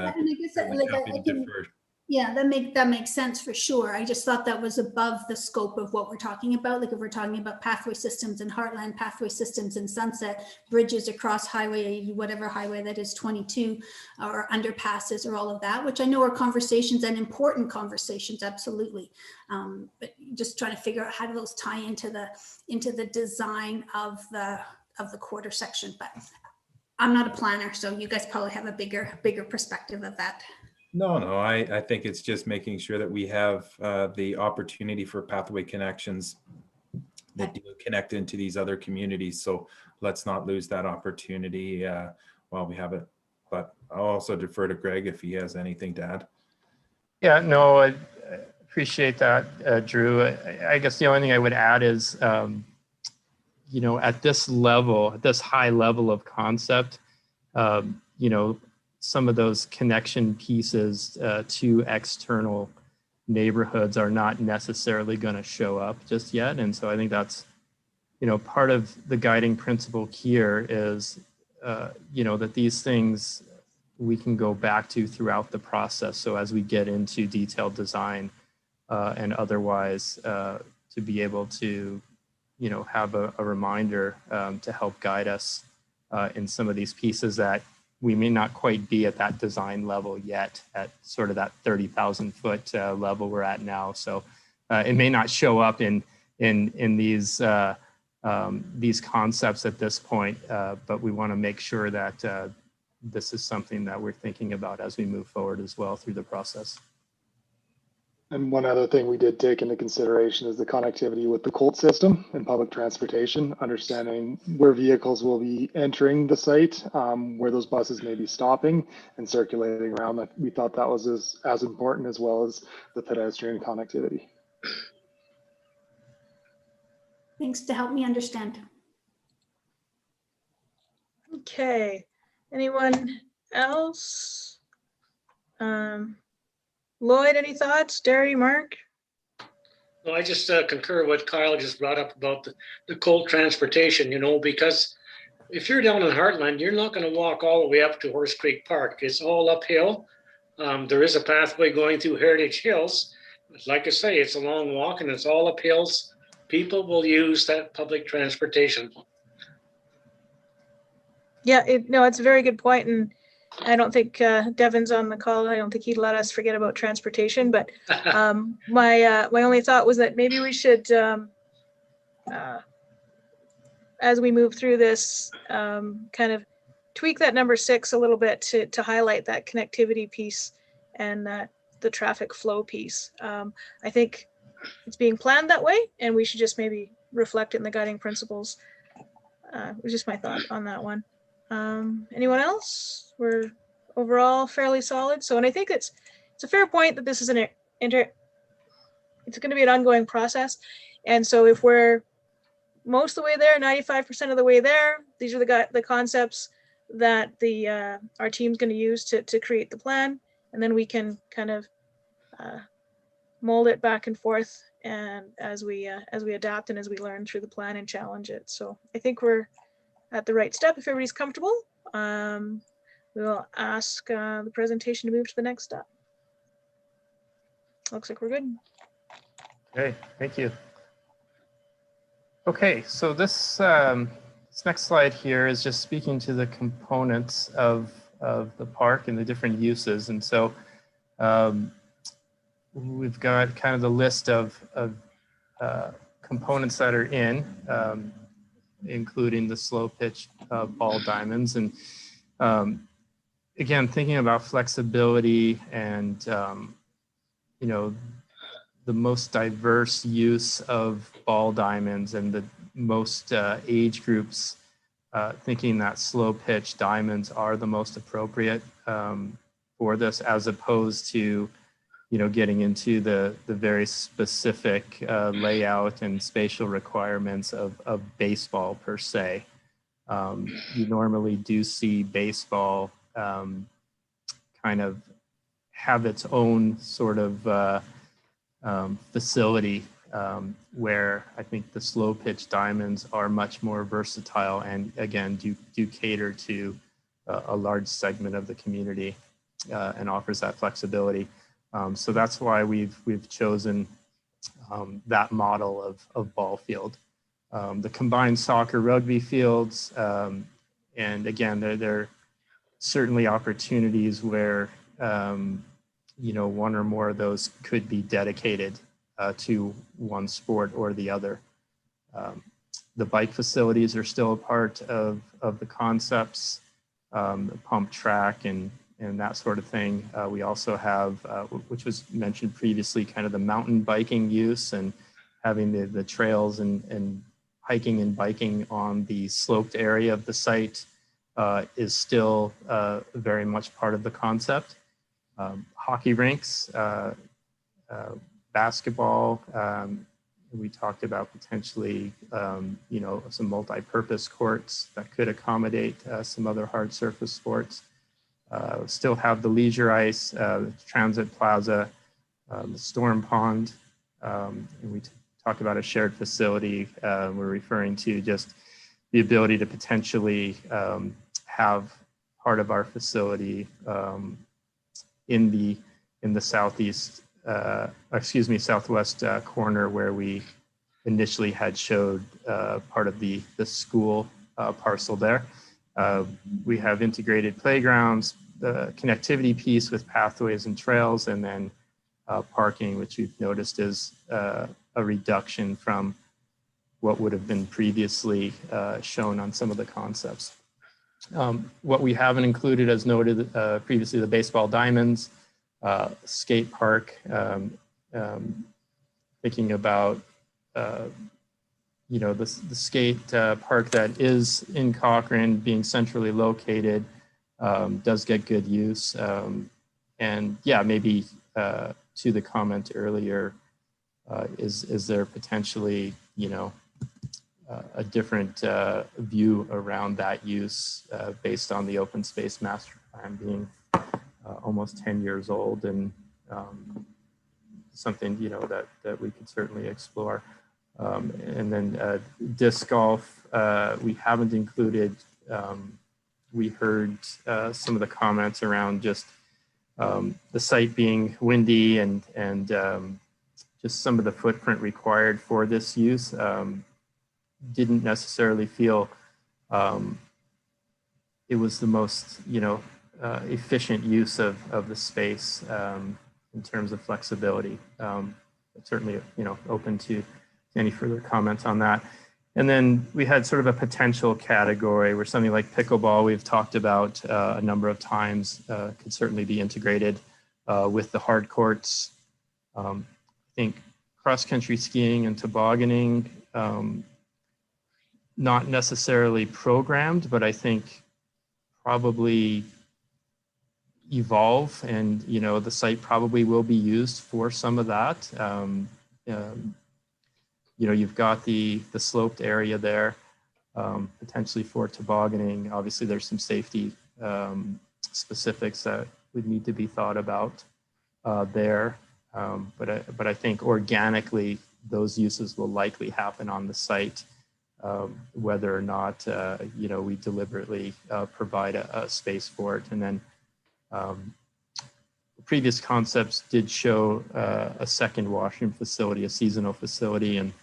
yeah, that makes sense for sure. I just thought that was above the scope of what we're talking about. Like if we're talking about pathway systems in Heartland, pathway systems in Sunset, bridges across highway, whatever highway that is, 22, or underpasses, or all of that, which I know are conversations and important conversations, absolutely. But just trying to figure out how do those tie into the design of the quarter section. But I'm not a planner, so you guys probably have a bigger perspective of that. No, I think it's just making sure that we have the opportunity for pathway connections that do connect into these other communities. So let's not lose that opportunity while we have it. But I'll also defer to Greg if he has anything to add. Yeah, no, I appreciate that, Drew. I guess the only thing I would add is, at this level, at this high level of concept, some of those connection pieces to external neighborhoods are not necessarily going to show up just yet. And so I think that's, part of the guiding principle here is, that these things we can go back to throughout the process. So as we get into detailed design and otherwise to be able to, have a reminder to help guide us in some of these pieces that we may not quite be at that design level yet, at sort of that 30,000 foot level we're at now. So it may not show up in these concepts at this point, but we want to make sure that this is something that we're thinking about as we move forward as well through the process. And one other thing we did take into consideration is the connectivity with the Colt system and public transportation, understanding where vehicles will be entering the site, where those buses may be stopping and circulating around. We thought that was as important as well as the pedestrian connectivity. Thanks to help me understand. Okay, anyone else? Lloyd, any thoughts? Derry, Mark? No, I just concur what Kyle just brought up about the Colt transportation, because if you're down in Heartland, you're not going to walk all the way up to Horse Creek Park. It's all uphill. There is a pathway going through Heritage Hills. Like I say, it's a long walk and it's all uphills. People will use that public transportation. Yeah, it's a very good point, and I don't think Devin's on the call. I don't think he'd let us forget about transportation, but my only thought was that maybe we should, as we move through this, kind of tweak that number 6 a little bit to highlight that connectivity piece and the traffic flow piece. I think it's being planned that way, and we should just maybe reflect it in the guiding principles. It was just my thought on that one. Anyone else? We're overall fairly solid. So, and I think it's a fair point that this is it's going to be an ongoing process. And so if we're most of the way there, 95% of the way there, these are the concepts that our team's going to use to create the plan. And then we can kind of mold it back and forth, and as we adapt and as we learn through the plan and challenge it. So I think we're at the right step. If everybody's comfortable, we will ask the presentation to move to the next step. Looks like we're good. Okay, thank you. Okay, so this next slide here is just speaking to the components of the park and the different uses. And so we've got kind of the list of components that are in, including the slow pitch ball diamonds. And again, thinking about flexibility and, you know, the most diverse use of ball diamonds and the most age groups, thinking that slow pitch diamonds are the most appropriate for this, as opposed to, you know, getting into the very specific layout and spatial requirements of baseball per se. You normally do see baseball kind of have its own sort of facility where I think the slow pitch diamonds are much more versatile and again do cater to a large segment of the community and offers that flexibility. So that's why we've chosen that model of ball field. The combined soccer rugby fields, and again, there are certainly opportunities where you know, one or more of those could be dedicated to one sport or the other. The bike facilities are still a part of the concepts, the pump track and that sort of thing. We also have, which was mentioned previously, kind of the mountain biking use and having the trails and hiking and biking on the sloped area of the site is still very much part of the concept. Hockey rinks, basketball. We talked about potentially, you know, some multi-purpose courts that could accommodate some other hard surface sports. Still have the leisure ice, the transit plaza, the storm pond. And we talk about a shared facility. We're referring to just the ability to potentially have part of our facility in the southwest corner where we initially had showed part of the school parcel there. We have integrated playgrounds, the connectivity piece with pathways and trails, and then parking, which we've noticed is a reduction from what would have been previously shown on some of the concepts. What we haven't included, as noted previously, the baseball diamonds, skate park, thinking about you know, the skate park that is in Cochrane being centrally located does get good use. And yeah, maybe to the comment earlier, is there potentially, you know, a different view around that use based on the open space master plan being almost 10 years old, and something, you know, that we could certainly explore. And then disc golf, we haven't included. We heard some of the comments around just the site being windy and just some of the footprint required for this use. Didn't necessarily feel it was the most, you know, efficient use of the space in terms of flexibility. But certainly, you know, open to any further comments on that. And then we had sort of a potential category where something like pickleball, we've talked about a number of times, could certainly be integrated with the hard courts. I think cross-country skiing and tobogganing, not necessarily programmed, but I think probably evolve, and the site probably will be used for some of that. You've got the sloped area there, potentially for tobogganing. Obviously, there's some safety specifics that would need to be thought about there. But I think organically those uses will likely happen on the site, whether or not we deliberately provide a space for it. And then the previous concepts did show a second washroom facility, a seasonal facility, and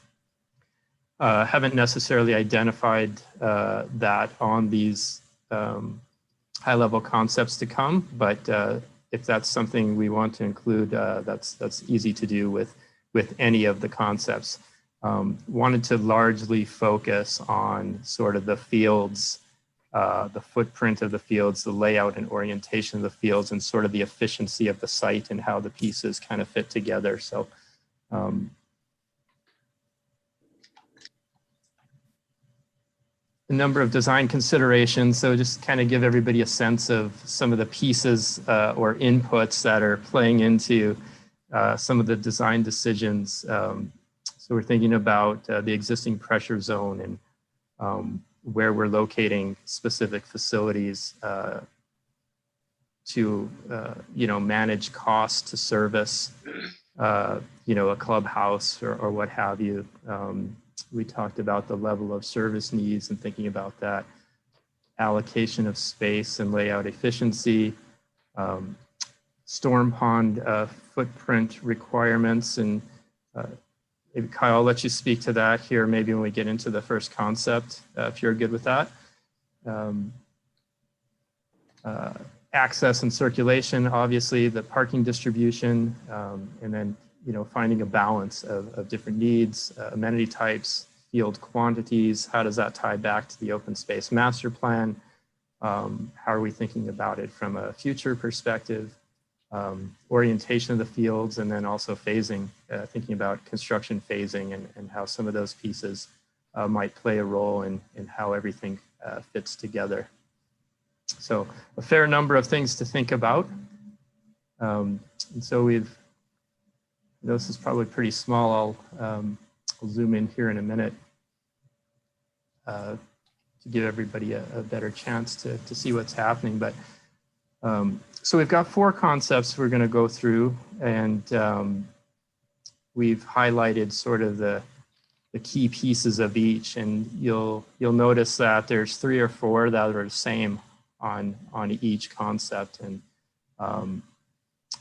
haven't necessarily identified that on these high-level concepts to come, but if that's something we want to include, that's easy to do with any of the concepts. Wanted to largely focus on sort of the fields, the footprint of the fields, the layout and orientation of the fields, and sort of the efficiency of the site and how the pieces kind of fit together. So a number of design considerations. So just kind of give everybody a sense of some of the pieces or inputs that are playing into some of the design decisions. So we're thinking about the existing pressure zone and where we're locating specific facilities to manage costs to service a clubhouse or what have you. We talked about the level of service needs and thinking about that, allocation of space and layout efficiency, storm pond footprint requirements. And maybe Kyle, I'll let you speak to that here, maybe when we get into the first concept, if you're good with that. Access and circulation, obviously the parking distribution, and then finding a balance of different needs, amenity types, field quantities. How does that tie back to the open space master plan? How are we thinking about it from a future perspective? Orientation of the fields, and then also phasing, thinking about construction phasing and how some of those pieces might play a role in how everything fits together. So a fair number of things to think about. And so this is probably pretty small. I'll zoom in here in a minute to give everybody a better chance to see what's happening. But so we've got 4 concepts we're going to go through, and we've highlighted sort of the key pieces of each. And you'll notice that there's 3 or 4 that are the same on each concept. And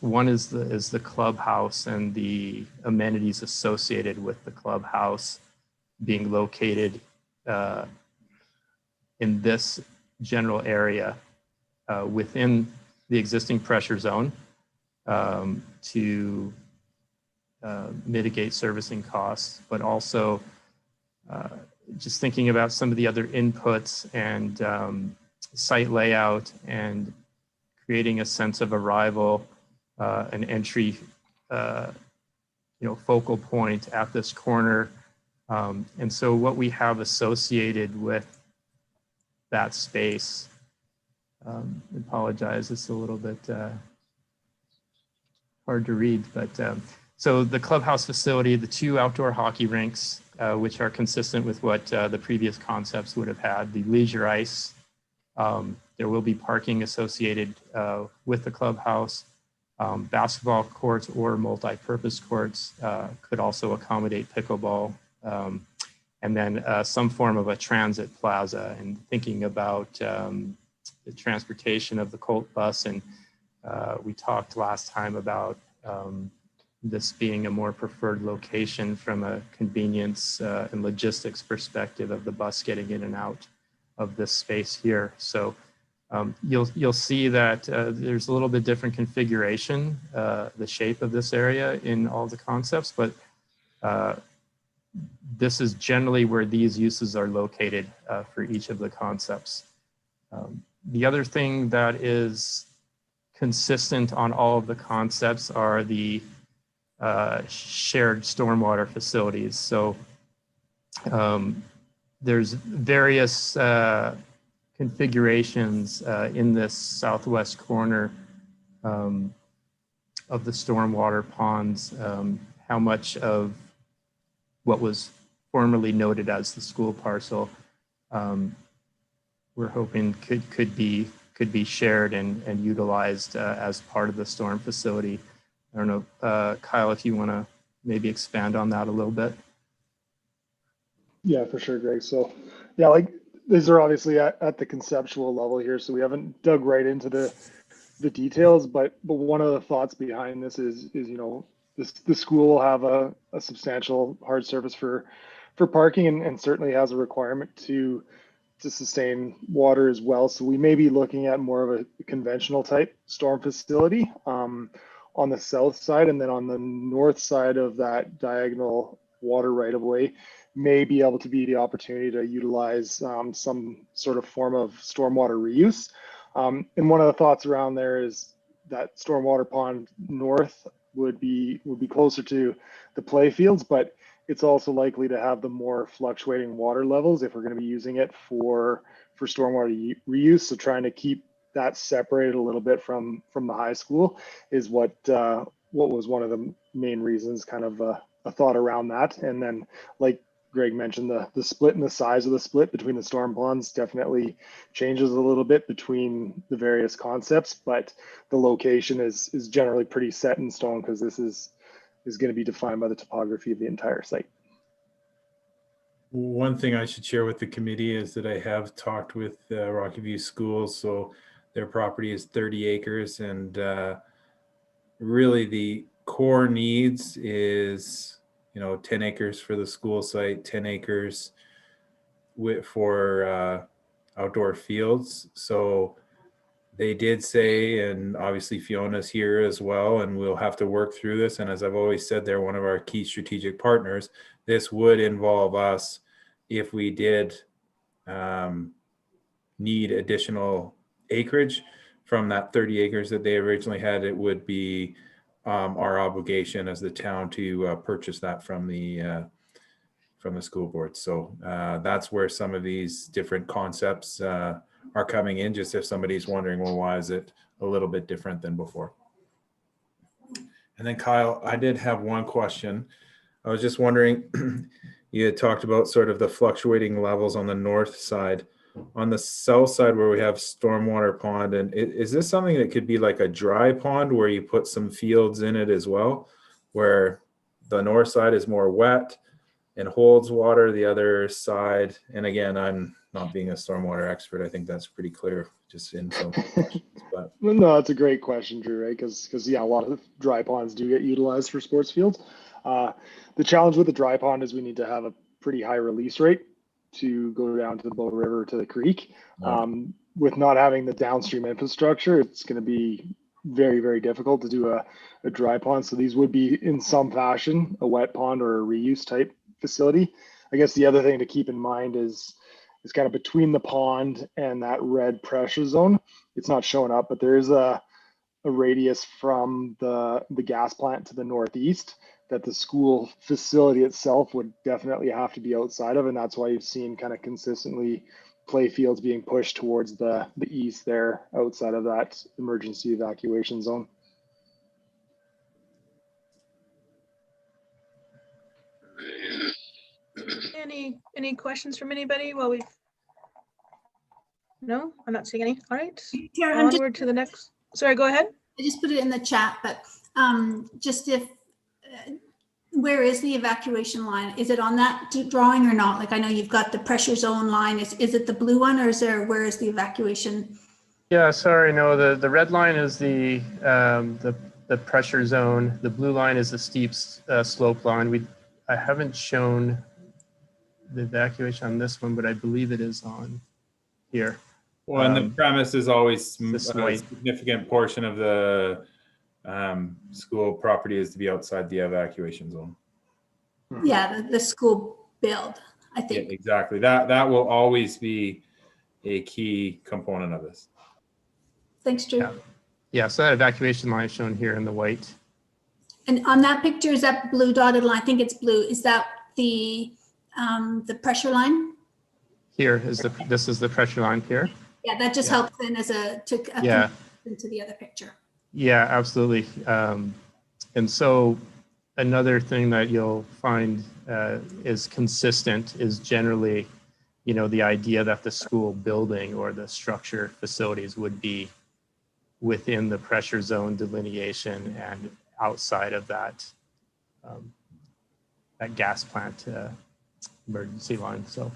one is the clubhouse and the amenities associated with the clubhouse being located in this general area within the existing pressure zone to mitigate servicing costs, but also just thinking about some of the other inputs and site layout and creating a sense of arrival, an entry, focal point at this corner. And so what we have associated with that space, I apologize, it's a little bit hard to read, but so the clubhouse facility, the 2 outdoor hockey rinks, which are consistent with what the previous concepts would have had, the leisure ice. There will be parking associated with the clubhouse. Basketball courts or multi-purpose courts could also accommodate pickleball. And then some form of a transit plaza, and thinking about the transportation of the Colt bus. And we talked last time about this being a more preferred location from a convenience and logistics perspective of the bus getting in and out of this space here. So you'll see that there's a little bit different configuration, the shape of this area in all the concepts, but this is generally where these uses are located for each of the concepts. The other thing that is consistent on all of the concepts are the shared stormwater facilities. So there's various configurations in this southwest corner of the stormwater ponds. How much of what was formerly noted as the school parcel we're hoping could be shared and utilized as part of the storm facility. I don't know, Kyle, if you want to maybe expand on that a little bit. Yeah, for sure, Greg. So yeah, like these are obviously at the conceptual level here, so we haven't dug right into the details, but one of the thoughts behind this is you know, the school will have a substantial hard surface for parking and certainly has a requirement to sustain water as well. So we may be looking at more of a conventional type storm facility on the south side, and then on the north side of that diagonal water right of way may be able to be the opportunity to utilize some sort of form of stormwater reuse. And one of the thoughts around there is that stormwater pond north would be closer to the play fields, but it's also likely to have the more fluctuating water levels if we're going to be using it for stormwater reuse. So trying to keep that separated a little bit from the high school is what was one of the main reasons, kind of a thought around that. And then, like Greg mentioned, the split and the size of the split between the storm ponds definitely changes a little bit between the various concepts, but the location is generally pretty set in stone because this is going to be defined by the topography of the entire site. One thing I should share with the committee is that I have talked with Rocky View Schools. So their property is 30 acres, and really the core needs is, you know, 10 acres for the school site, 10 acres for outdoor fields. So they did say, and obviously Fiona's here as well, and we'll have to work through this. And as I've always said, they're one of our key strategic partners. This would involve us if we did need additional acreage from that 30 acres that they originally had. It would be our obligation as the town to purchase that from the school board. So that's where some of these different concepts are coming in, just if somebody's wondering, well, why is it a little bit different than before? And then Kyle, I did have one question. I was just wondering, you had talked about sort of the fluctuating levels on the north side. On the south side where we have stormwater pond, and is this something that could be like a dry pond where you put some fields in it as well, where the north side is more wet and holds water, the other side, and again, I'm not being a stormwater expert, I think that's pretty clear just in some questions, but No, that's a great question, Drew, right? Because yeah, a lot of dry ponds do get utilized for sports fields. The challenge with the dry pond is we need to have a pretty high release rate to go down to the Bow River to the creek. With not having the downstream infrastructure, it's going to be very, very difficult to do a dry pond. So these would be in some fashion a wet pond or a reuse type facility. I guess the other thing to keep in mind is kind of between the pond and that red pressure zone. It's not showing up, but there is a radius from the gas plant to the northeast that the school facility itself would definitely have to be outside of, and that's why you've seen kind of consistently play fields being pushed towards the east there outside of that emergency evacuation zone. Any questions from anybody? Well, no, I'm not seeing any. All right, Tara, I'm onward to the next. Sorry, go ahead. I just put it in the chat, but just if, where is the evacuation line? Is it on that drawing or not? Like, I know you've got the pressure zone line. Is it the blue one, or where is the evacuation? Yeah, sorry, no, the red line is the pressure zone. The blue line is the steep slope line. I haven't shown the evacuation on this one, but I believe it is on here. well, and the premise is always a this white. significant portion of the school property is to be outside the evacuation zone. Yeah, the school build, I Yeah, think. exactly. That will always be a key component of this. Thanks, Drew. Yeah. Yeah, so that evacuation line is shown here in the white. And on that picture, is that blue dotted line? I think it's blue. Is that the pressure line? Here is this is the pressure line here. Yeah, that just Yeah. helps then as a Yeah. into the other picture. Yeah, absolutely. And so another thing that you'll find is consistent is generally, the idea that the school building or the structure facilities would be within the pressure zone delineation and outside of that, that gas plant emergency line. So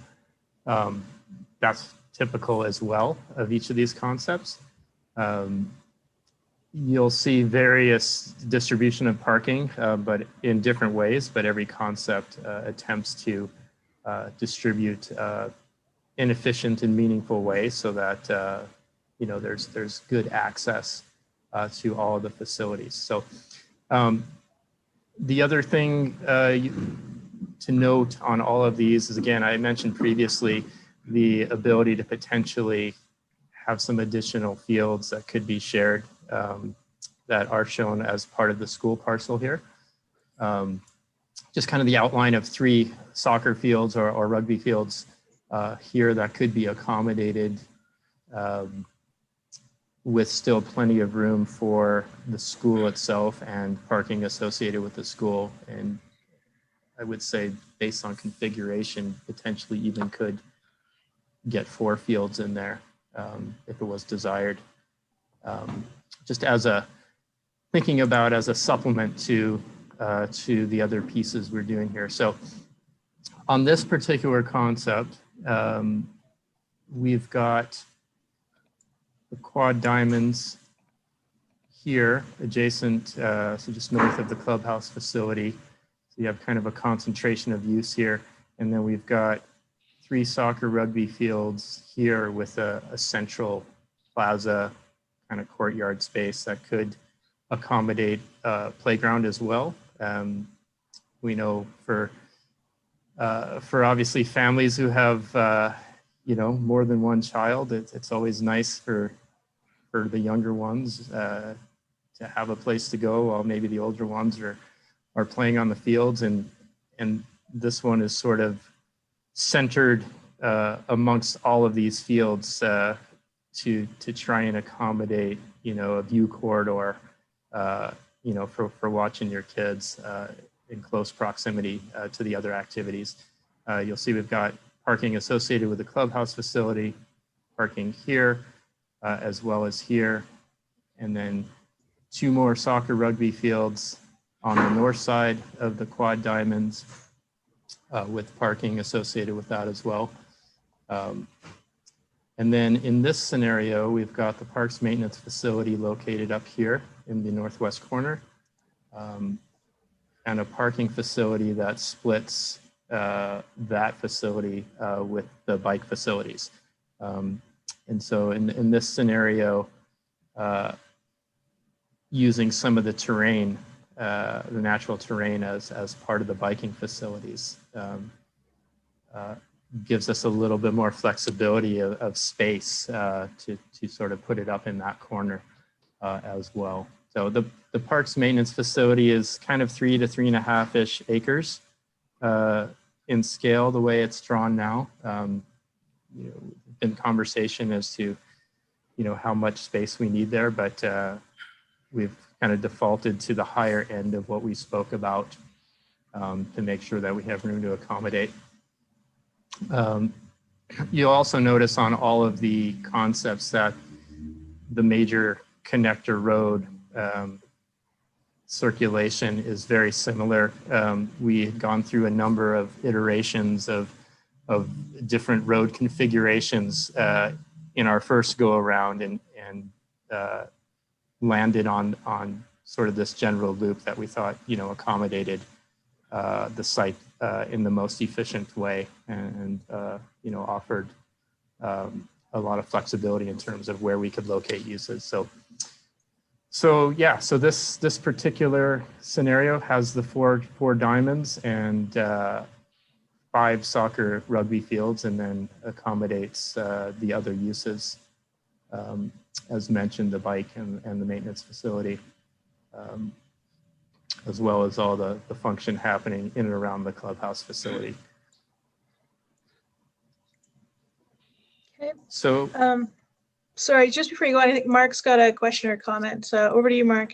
that's typical as well of each of these concepts. You'll see various distribution of parking, but in different ways, but every concept attempts to distribute in efficient and meaningful way so that there's good access to all of the facilities. So the other thing to note on all of these is, again, I mentioned previously the ability to potentially have some additional fields that could be shared that are shown as part of the school parcel here. Just kind of the outline of 3 soccer fields or rugby fields here that could be accommodated with still plenty of room for the school itself and parking associated with the school. And I would say based on configuration, potentially even could get 4 fields in there if it was desired. Just as thinking about as a supplement to the other pieces we're doing here. So on this particular concept, we've got the quad diamonds here adjacent, so just north of the clubhouse facility. So you have kind of a concentration of use here. And then we've got 3 soccer rugby fields here with a central plaza kind of courtyard space that could accommodate playground as well. We know for obviously families who have more than one child, it's always nice for the younger ones to have a place to go while maybe the older ones are playing on the fields, and this one is sort of centered amongst all of these fields to try and accommodate a view corridor for watching your kids in close proximity to the other activities. You'll see we've got parking associated with the clubhouse facility, parking here as well as here, and then 2 more soccer rugby fields on the north side of the quad diamonds with parking associated with that as well. And then in this scenario, we've got the parks maintenance facility located up here in the northwest corner, and a parking facility that splits that facility with the bike facilities. And so in this scenario, using some of the terrain, the natural terrain as part of the biking facilities gives us a little bit more flexibility of space to sort of put it up in that corner as well. So the parks maintenance facility is kind of 3 to 3.5-ish acres in scale, the way it's drawn now. Been conversation as to how much space we need there, but we've kind of defaulted to the higher end of what we spoke about to make sure that we have room to accommodate. You'll also notice on all of the concepts that the major connector road circulation is very similar. We had gone through a number of iterations of different road configurations in our first go around and landed on sort of this general loop that we thought accommodated the site in the most efficient way and offered a lot of flexibility in terms of where we could locate uses. So this particular scenario has the four diamonds and 5 soccer rugby fields, and then accommodates the other uses, as mentioned, the bike and the maintenance facility. as well as all the function happening in and around the clubhouse facility. Okay. So Sorry, just before you go on, I think Mark's got a question or comment. Over to you, Mark.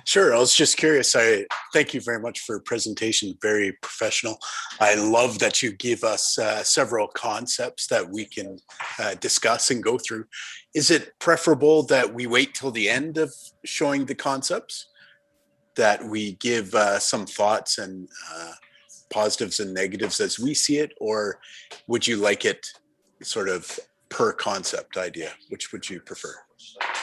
Sure. I was just curious. I thank you very much for your presentation. Very professional. I love that you give us several concepts that we can discuss and go through. Is it preferable that we wait till the end of showing the concepts, that we give some thoughts and positives and negatives as we see it, or would you like it sort of per concept idea? Which would you prefer?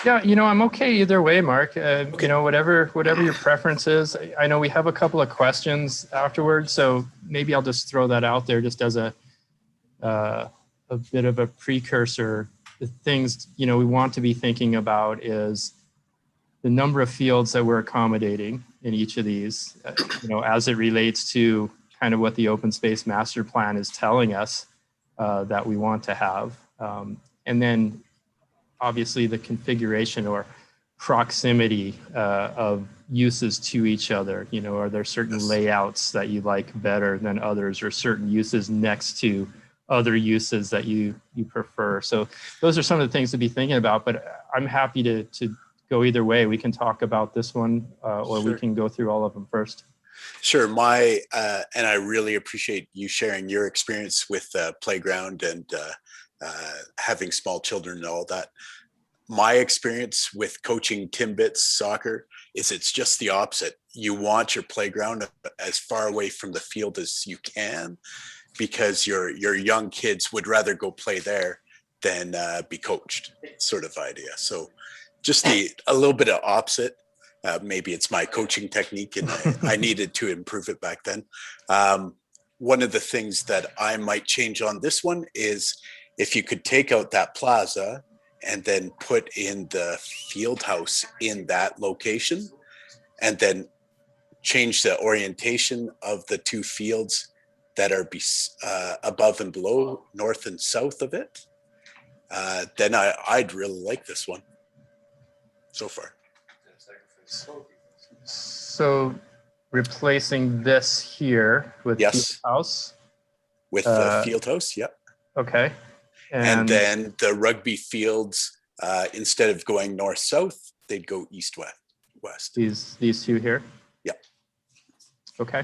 yeah, I'm okay either way, Mark. Whatever your preference is. I know we have a couple of questions afterwards, so maybe I'll just throw that out there just as a bit of a precursor. The things we want to be thinking about is the number of fields that we're accommodating in each of these, as it relates to kind of what the open space master plan is telling us that we want to have. And then obviously the configuration or proximity of uses to each other. Are there certain layouts that you like better than others, or certain uses next to other uses that you prefer? So those are some of the things to be thinking about, but I'm happy to go either way. We can talk about this one or we can go through all of them first. Sure. And I really appreciate you sharing your experience with playground and having small children and all that. My experience with coaching Timbits soccer is it's just the opposite. You want your playground as far away from the field as you can, because your young kids would rather go play there than be coached, sort of idea. So just a little bit of opposite. Maybe it's my coaching technique and I needed to improve it back then. One of the things that I might change on this one is if you could take out that plaza and then put in the field house in that location, and then change the orientation of the two fields that are above and below, north and south of it, then I'd really like this one so far. So replacing this here with field house? With the field house, yep. Okay. And then the rugby fields, instead of going north-south, they'd go east-west. These two here? Yeah. Okay.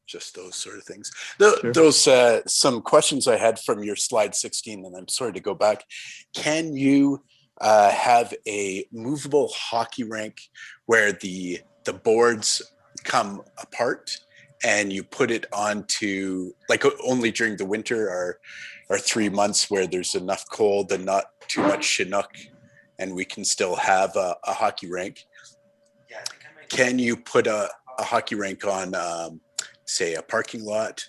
Just those sort of things. Sure. Those some questions I had from your slide 16, and I'm sorry to go back. Can you have a movable hockey rink where the boards come apart and you put it onto, like, only during the winter or 3 months where there's enough cold and not too much Chinook, and we can still have a hockey rink? Can you put a hockey rink on, say, a parking lot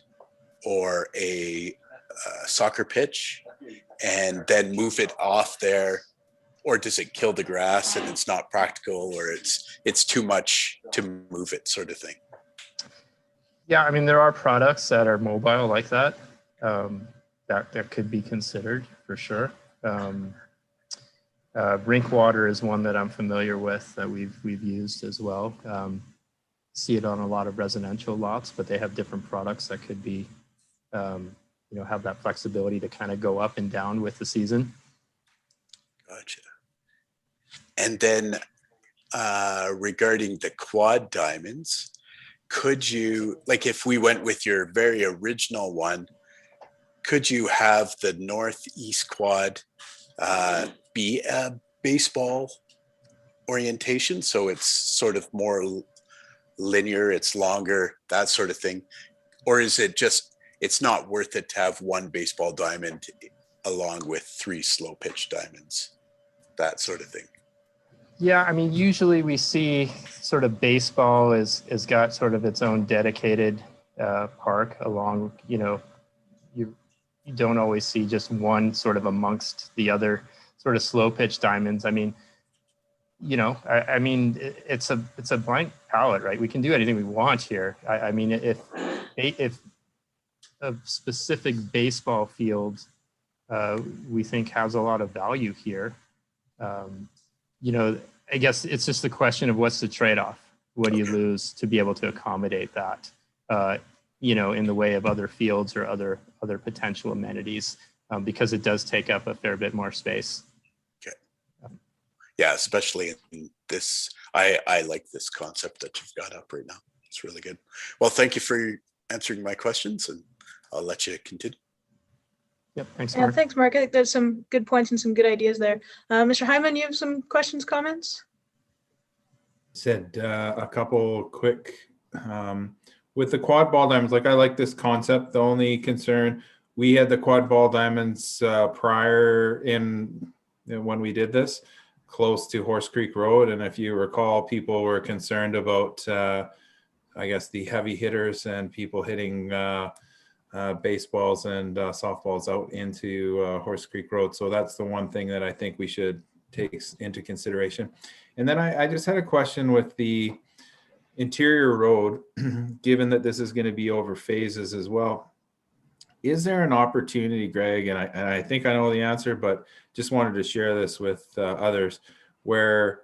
or a soccer pitch, and then move it off there? Or does it kill the grass and it's not practical, or it's too much to move it, sort of thing? Yeah, I mean, there are products that are mobile like that. That could be considered for sure. Rink Water is one that I'm familiar with that we've used as well. See it on a lot of residential lots, but they have different products that could be, have that flexibility to kind of go up and down with the season. Gotcha. And then regarding the quad diamonds, could you, like, if we went with your very original one, could you have the northeast quad be a baseball orientation? So it's sort of more linear, it's longer, that sort of thing? Or is it just, it's not worth it to have one baseball diamond along with 3 slow pitch diamonds, that sort of thing? Yeah, I mean, usually we see sort of baseball is got sort of its own dedicated park along, you don't always see just one sort of amongst the other sort of slow pitch diamonds. I mean, I mean, it's a blank palette, right? We can do anything we want here. I mean, if a specific baseball field we think has a lot of value here, I guess it's just the question of what's the trade-off, what do you Okay. lose to be able to accommodate that, you know, in the way of other fields or other potential amenities, because it does take up a fair bit more space. Yeah, especially in this, I like this concept that you've got up right now. It's really good. Well, thank you for answering my questions, and I'll let you continue. Yep, thanks, Yeah, Mark. thanks, Mark. I think there's some good points and some good ideas there. Mr. Hyman, you have some questions, comments? Said a couple quick with the quad ball diamonds. Like, I like this concept. The only concern, we had the quad ball diamonds prior in when we did this, close to Horse Creek Road, and if you recall, people were concerned about I guess the heavy hitters and people hitting baseballs and softballs out into Horse Creek Road. So that's the one thing that I think we should take into consideration. And then I just had a question with the interior road, given that this is going to be over phases as well. Is there an opportunity, Greg, and I think I know the answer, but just wanted to share this with others, where,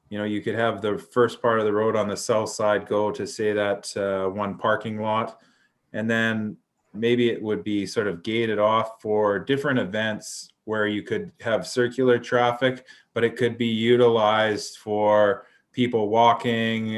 you know, you could have the first part of the road on the south side go to, say, that one parking lot, and then maybe it would be sort of gated off for different events where you could have circular traffic, but it could be utilized for people walking,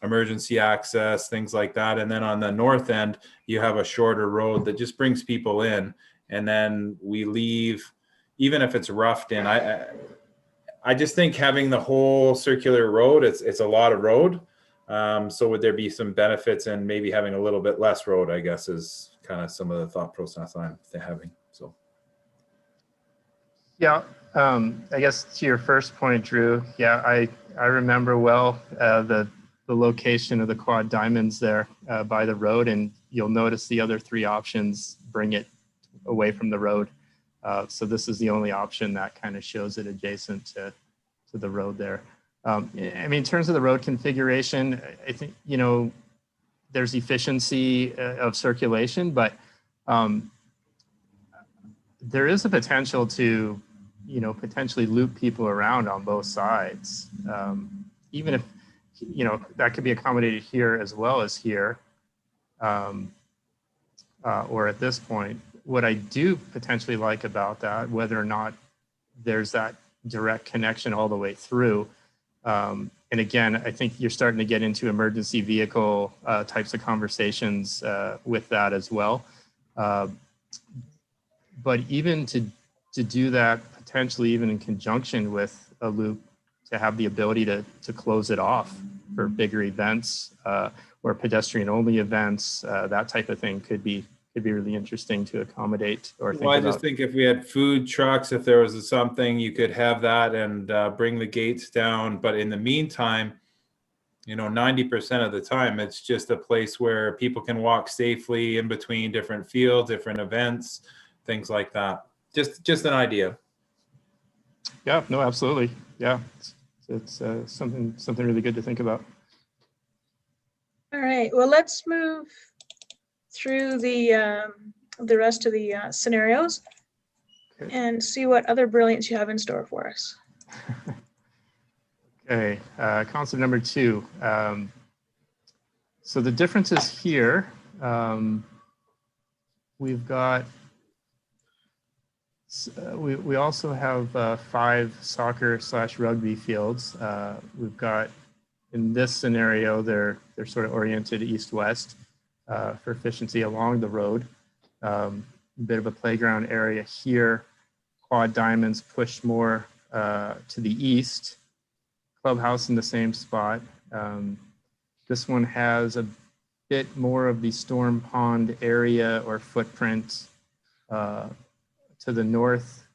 emergency access, things like that. And then on the north end, you have a shorter road that just brings people in. And then we leave, even if it's roughed in. I just think having the whole circular road, it's a lot of road. So would there be some benefits in maybe having a little bit less road, I guess, is kind of some of the thought process I'm having. So. Yeah, I guess to your first point, Drew, yeah, I remember well the location of the quad diamonds there by the road, and you'll notice the other three options bring it away from the road. So this is the only option that kind of shows it adjacent to the road there. I mean, in terms of the road configuration, I think, you know, there's efficiency of circulation, but there is a potential to, you know, potentially loop people around on both sides. Even if, you know, that could be accommodated here as well as here, or at this point. What I do potentially like about that, whether or not there's that direct connection all the way through, and again, I think you're starting to get into emergency vehicle types of conversations with that as well. But even to do that, potentially even in conjunction with a loop, to have the ability to close it off for bigger events or pedestrian-only events, that type of thing could be really interesting to accommodate or think Well, I about. just think if we had food trucks, if there was something, you could have that and bring the gates down. But in the meantime, you know, 90% of the time, it's just a place where people can walk safely in between different fields, different events, things like that. Just an idea. Yeah, no, absolutely. Yeah, it's something really good to think about. All right, well, let's move through the rest of the scenarios Okay. and see what other brilliance you have in store for us. Okay, concept number 2. So the differences here, we've got, we also have 5 soccer/rugby fields. We've got, in this scenario, they're sort of oriented east-west for efficiency along the road. A bit of a playground area here. Quad diamonds pushed more to the east. Clubhouse in the same spot. This one has a bit more of the storm pond area or footprint to the north,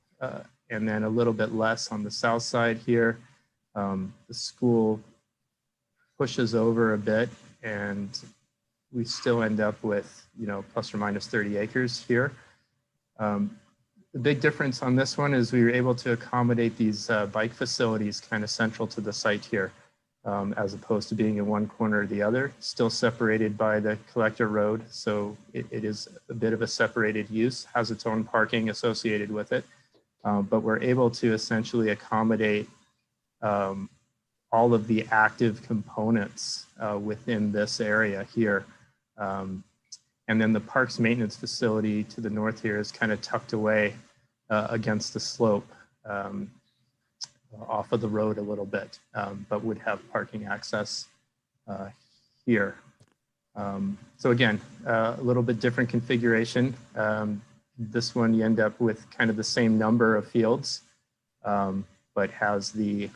and then a little bit less on the south side here. The school pushes over a bit, and we still end up with, you know, plus or minus 30 acres here. The big difference on this one is we were able to accommodate these bike facilities kind of central to the site here, as opposed to being in one corner or the other, still separated by the collector road. So it is a bit of a separated use, has its own parking associated with it. But we're able to essentially accommodate all of the active components within this area here. And then the parks maintenance facility to the north here is kind of tucked away against the slope off of the road a little bit, but would have parking access here. So again, a little bit different configuration. This one you end up with kind of the same number of fields, but has the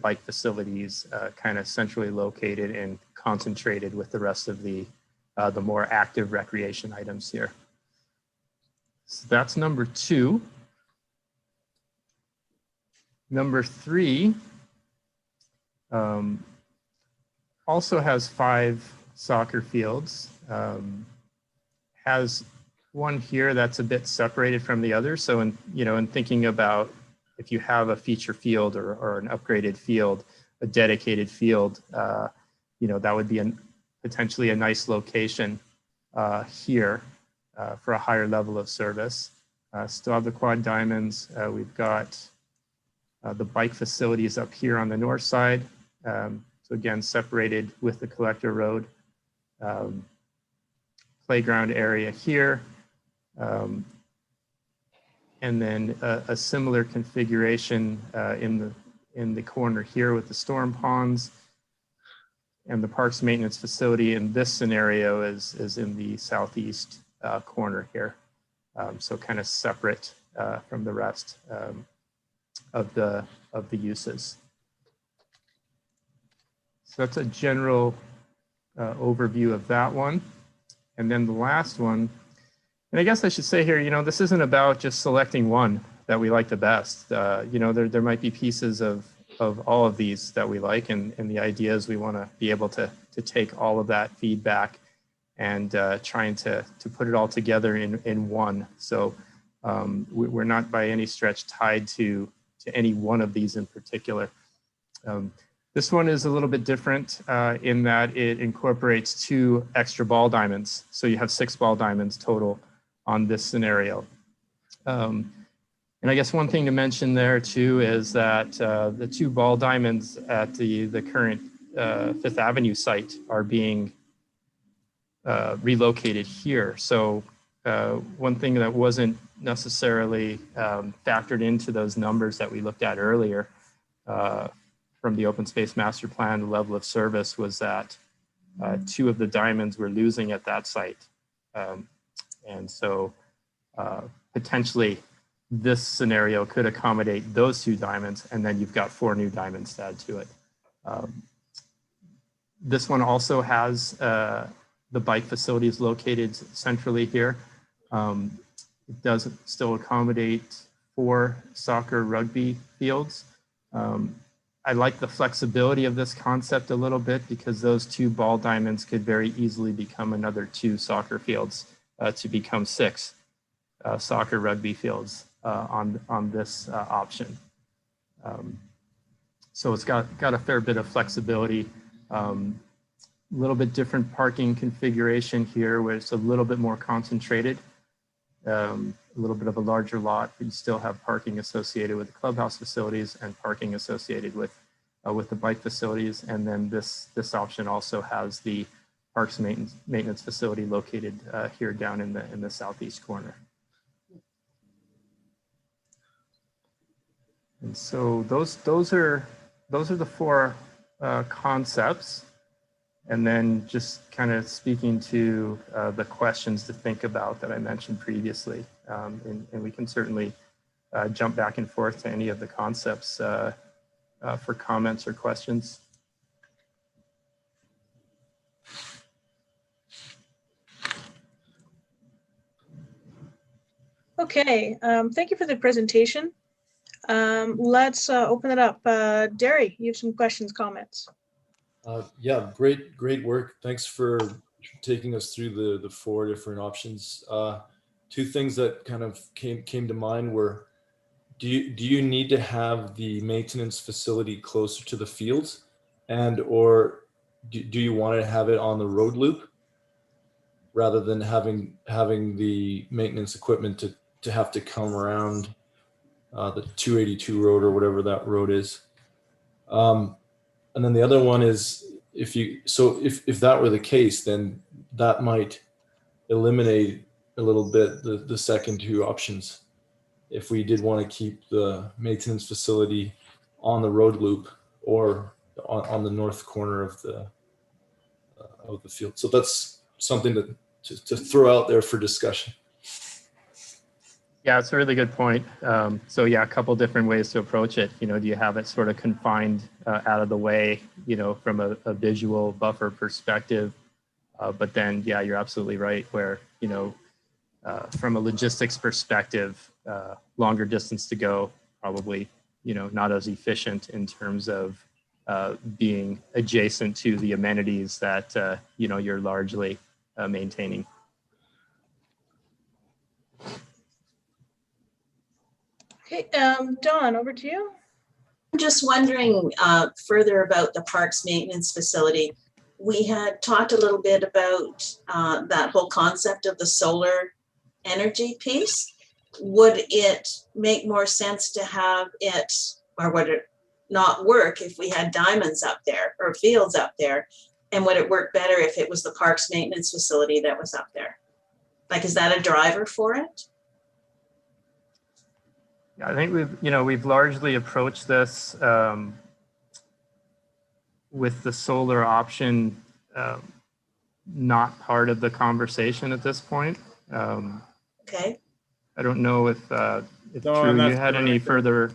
bike facilities kind of centrally located and concentrated with the rest of the more active recreation items here. So that's number 2. Number 3 also has 5 soccer fields. Has one here that's a bit separated from the others. So in thinking about if you have a feature field or an upgraded field, a dedicated field, that would be potentially a nice location here for a higher level of service. Still have the quad diamonds. We've got the bike facilities up here on the north side. So again, separated with the collector road. Playground area here. And then a similar configuration in the corner here with the storm ponds. And the parks maintenance facility in this scenario is in the southeast corner here. So kind of separate from the rest of the uses. So that's a general overview of that one. And then the last one, and I guess I should say here, this isn't about just selecting one that we like the best. There might be pieces of all of these that we like, and the idea is we want to be able to take all of that feedback and trying to put it all together in one. So we're not by any stretch tied to any one of these in particular. This one is a little bit different in that it incorporates 2 extra ball diamonds. So you have 6 ball diamonds total on this scenario. And I guess one thing to mention there too is that the 2 ball diamonds at the current 5th Avenue site are being relocated here. So one thing that wasn't necessarily factored into those numbers that we looked at earlier from the open space master plan, the level of service was that 2 of the diamonds we're losing at that site. And so potentially this scenario could accommodate those 2 diamonds, and then you've got 4 new diamonds to add to it. This one also has the bike facilities located centrally here. It does still accommodate 4 soccer rugby fields. I like the flexibility of this concept a little bit because those 2 ball diamonds could very easily become another 2 soccer fields to become 6 soccer rugby fields on this option. So it's got a fair bit of flexibility. A little bit different parking configuration here where it's a little bit more concentrated. A little bit of a larger lot, but you still have parking associated with the clubhouse facilities and parking associated with the bike facilities. And then this option also has the parks maintenance facility located here down in the southeast corner. And so those are the 4 concepts. And then just kind of speaking to the questions to think about that I mentioned previously. And we can certainly jump back and forth to any of the concepts for comments or questions. Okay, thank you for the presentation. Let's open it up. Derry, you have some questions, comments? Yeah, great work. Thanks for taking us through the 4 different options. 2 things that kind of came to mind were, do you need to have the maintenance facility closer to the fields, or do you want to have it on the road loop rather than having the maintenance equipment to have to come around the 282 road or whatever that road is? And then the other one is if that were the case, then that might eliminate a little bit the second two options. If we did want to keep the maintenance facility on the road loop or on the north corner of the field. So that's something to throw out there for discussion. Yeah, it's a really good point. So yeah, a couple different ways to approach it. Do you have it sort of confined out of the way, from a visual buffer perspective? But then, yeah, you're absolutely right where, from a logistics perspective, longer distance to go, probably, not as efficient in terms of being adjacent to the amenities that, you're largely maintaining. Okay, Dawn, over to you. I'm just wondering further about the parks maintenance facility. We had talked a little bit about that whole concept of the solar energy piece. Would it make more sense to have it, or would it not work if we had diamonds up there or fields up there? And would it work better if it was the parks maintenance facility that was up there? Like, is that a driver for it? I think we've largely approached this with the solar option not part of the conversation at this point. Okay. I don't know if No, Drew, and you that's had any correct. further.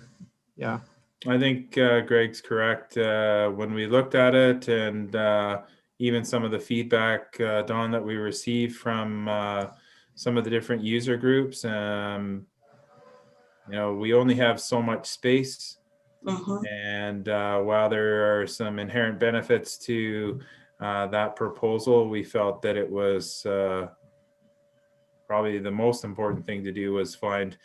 Yeah. I think Greg's correct. When we looked at it and even some of the feedback, Dawn, that we received from some of the different user groups, we only have so much space. And while there are some inherent benefits to that proposal, we felt that it was probably the most important thing to do was find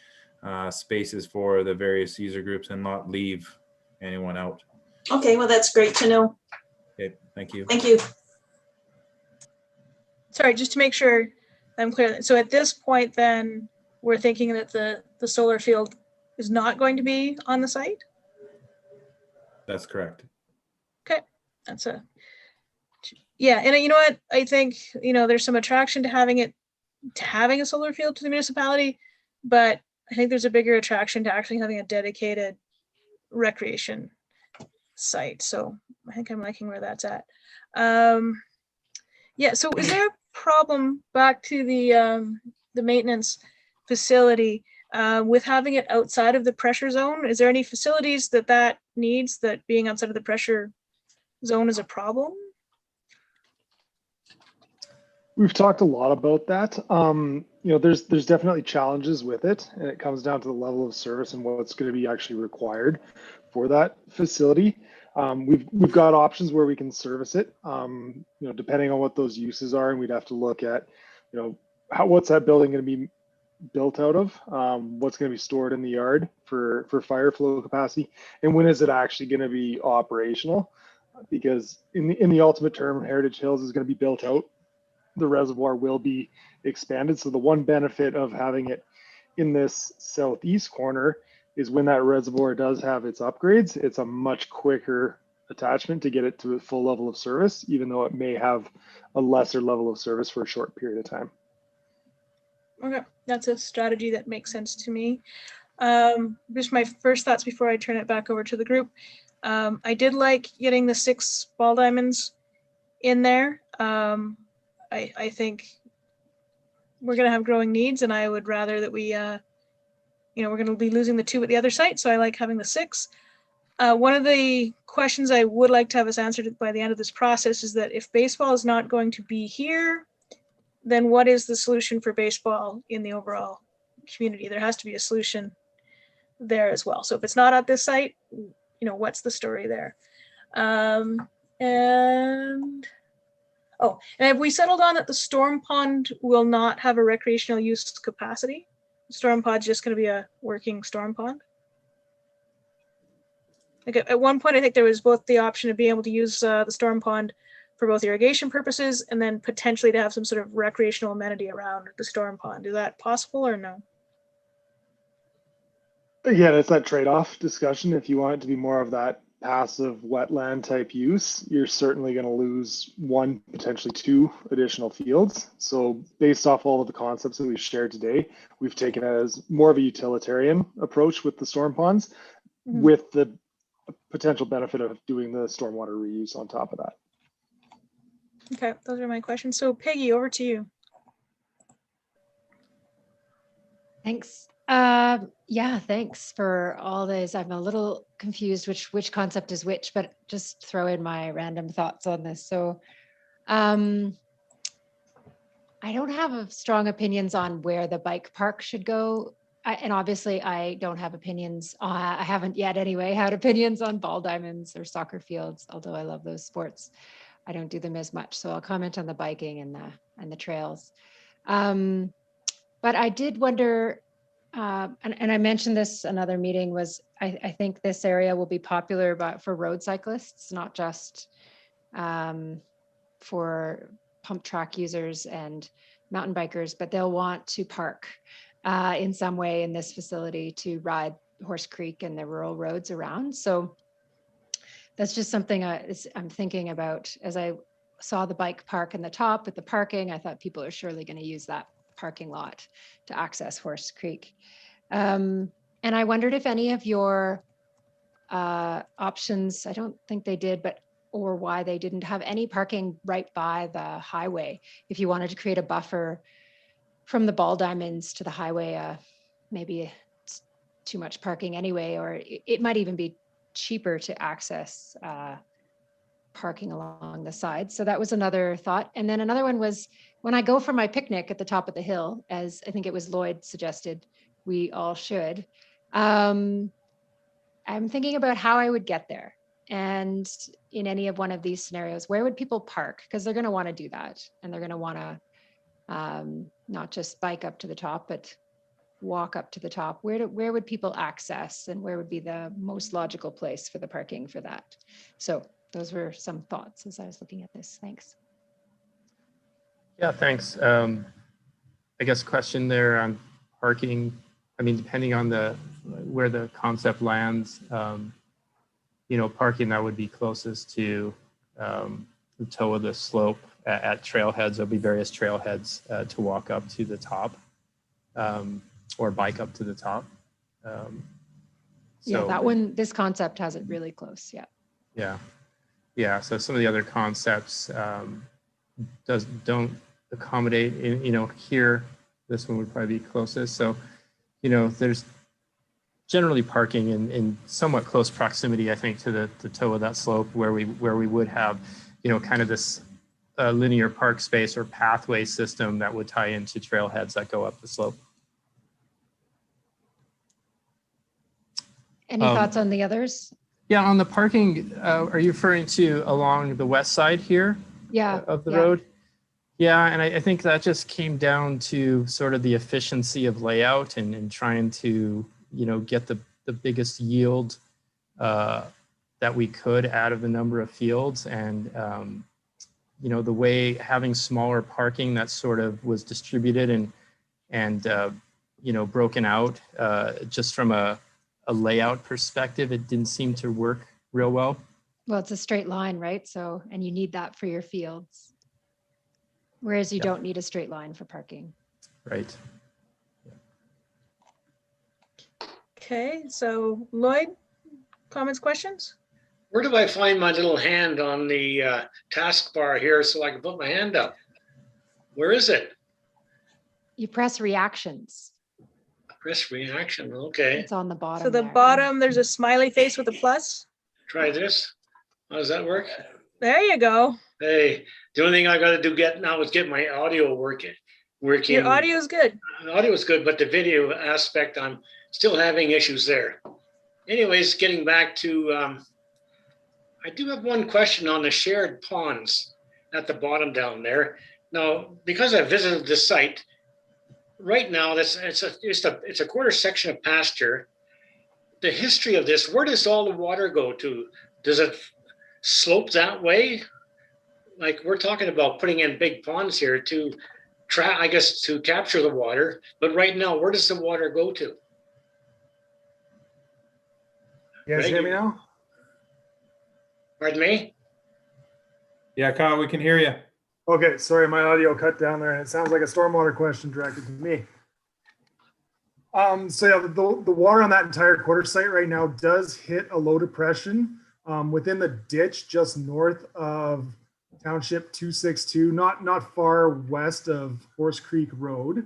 spaces for the various user groups and not leave anyone out. Okay, well, that's great to know. Okay, thank you. Thank you. Sorry, just to make sure I'm clear. So at this point, then we're thinking that the solar field is not going to be on the site? That's correct. Okay, yeah, and you know what? I think, there's some attraction to having a solar field to the municipality, but I think there's a bigger attraction to actually having a dedicated recreation site. So I think I'm liking where that's at. Yeah, so is there a problem, back to the maintenance facility, with having it outside of the pressure zone? Is there any facilities that needs, that being outside of the pressure zone is a problem? We've talked a lot about that. There's definitely challenges with it, and it comes down to the level of service and what's going to be actually required for that facility. We've got options where we can service it, depending on what those uses are, and we'd have to look at, what's that building going to be built out of, what's going to be stored in the yard for fire flow capacity, and when is it actually going to be operational? Because in the ultimate term, Heritage Hills is going to be built out. The reservoir will be expanded. So the one benefit of having it in this southeast corner is when that reservoir does have its upgrades, it's a much quicker attachment to get it to a full level of service, even though it may have a lesser level of service for a short period of time. Okay, that's a strategy that makes sense to me. Just my first thoughts before I turn it back over to the group. I did like getting the 6 ball diamonds in there. I think we're going to have growing needs, and I would rather that we, we're going to be losing the 2 at the other site. So I like having the 6. One of the questions I would like to have us answered by the end of this process is that if baseball is not going to be here, then what is the solution for baseball in the overall community? There has to be a solution there as well. So if it's not at this site, what's the story there? And have we settled on that the storm pond will not have a recreational use capacity? The storm pond's just going to be a working storm pond? Like at one point, I think there was both the option of being able to use the storm pond for both irrigation purposes and then potentially to have some sort of recreational amenity around the storm pond. Is that possible or no? Again, it's that trade-off discussion. If you want it to be more of that passive wetland type use, you're certainly going to lose one, potentially two additional fields. So based off all of the concepts that we've shared today, we've taken it as more of a utilitarian approach with the storm ponds, with the potential benefit of doing the stormwater reuse on top of that. Okay, those are my questions. So Peggy, over to you. Thanks. Yeah, thanks for all this. I'm a little confused which concept is which, but just throw in my random thoughts on this. So I don't have strong opinions on where the bike park should go. And obviously I don't have opinions. I haven't yet anyway, had opinions on ball diamonds or soccer fields, although I love those sports. I don't do them as much. So I'll comment on the biking and the trails. But I did wonder, and I mentioned this another meeting, was I think this area will be popular for road cyclists, not just for pump track users and mountain bikers, but they'll want to park in some way in this facility to ride Horse Creek and the rural roads around. So that's just something I'm thinking about. As I saw the bike park in the top with the parking, I thought people are surely going to use that parking lot to access Horse Creek. And I wondered if any of your options, I don't think they did, or why they didn't have any parking right by the highway. If you wanted to create a buffer from the ball diamonds to the highway, maybe it's too much parking anyway, or it might even be cheaper to access parking along the side. So that was another thought. And then another one was, when I go for my picnic at the top of the hill, as I think it was Lloyd suggested, we all should, I'm thinking about how I would get there. And in any of one of these scenarios, where would people park? Because they're going to want to do that. And they're going to want to not just bike up to the top, but walk up to the top. Where would people access, and where would be the most logical place for the parking for that? So those were some thoughts as I was looking at this. Thanks. Yeah, thanks. I guess question there on parking. I mean, depending on where the concept lands, parking that would be closest to the toe of the slope at trailheads. There'll be various trailheads to walk up to the top, or bike up to the top. Yeah, that one, this concept has it really close. Yeah. Yeah. So some of the other concepts don't accommodate here. This one would probably be closest. So, there's generally parking in somewhat close proximity, I think, to the toe of that slope where we would have, kind of this linear park space or pathway system that would tie into trailheads that go up the slope. Any thoughts on the others? Yeah, on the parking, are you referring to along the west side here? Yeah. Of the road? Yeah, and I think that just came down to sort of the efficiency of layout and trying to, get the biggest yield that we could out of the number of fields. And, the way having smaller parking that sort of was distributed and broken out just from a layout perspective, it didn't seem to work real well. Well, it's a straight line, right? So, and you need that for your fields. Whereas you don't need a straight line for parking. Right. Okay, so Lloyd, comments, questions? Where do I find my little hand on the taskbar here so I can put my hand up? Where is it? You press reactions. Press reaction, okay. It's on the bottom. So the there. bottom, there's a smiley face with a plus. Try this. How does that work? There you go. Hey, the only thing I got to do now is get my audio working. Your audio is good. The audio is good, but the video aspect, I'm still having issues there. Anyways, getting back to, I do have one question on the shared ponds at the bottom down there. Now, because I visited the site, right now it's a quarter section of pasture. The history of this, where does all the water go to? Does it slope that way? Like, we're talking about putting in big ponds here to to capture the water. But right now, where does the water go to? You guys hear me now? Pardon me? Yeah, Kyle, we can hear you. Okay, sorry, my audio cut down there, and it sounds like a stormwater question directed to me. So yeah, the water on that entire quarter site right now does hit a low depression within the ditch just north of Township 262, not far west of Horse Creek Road.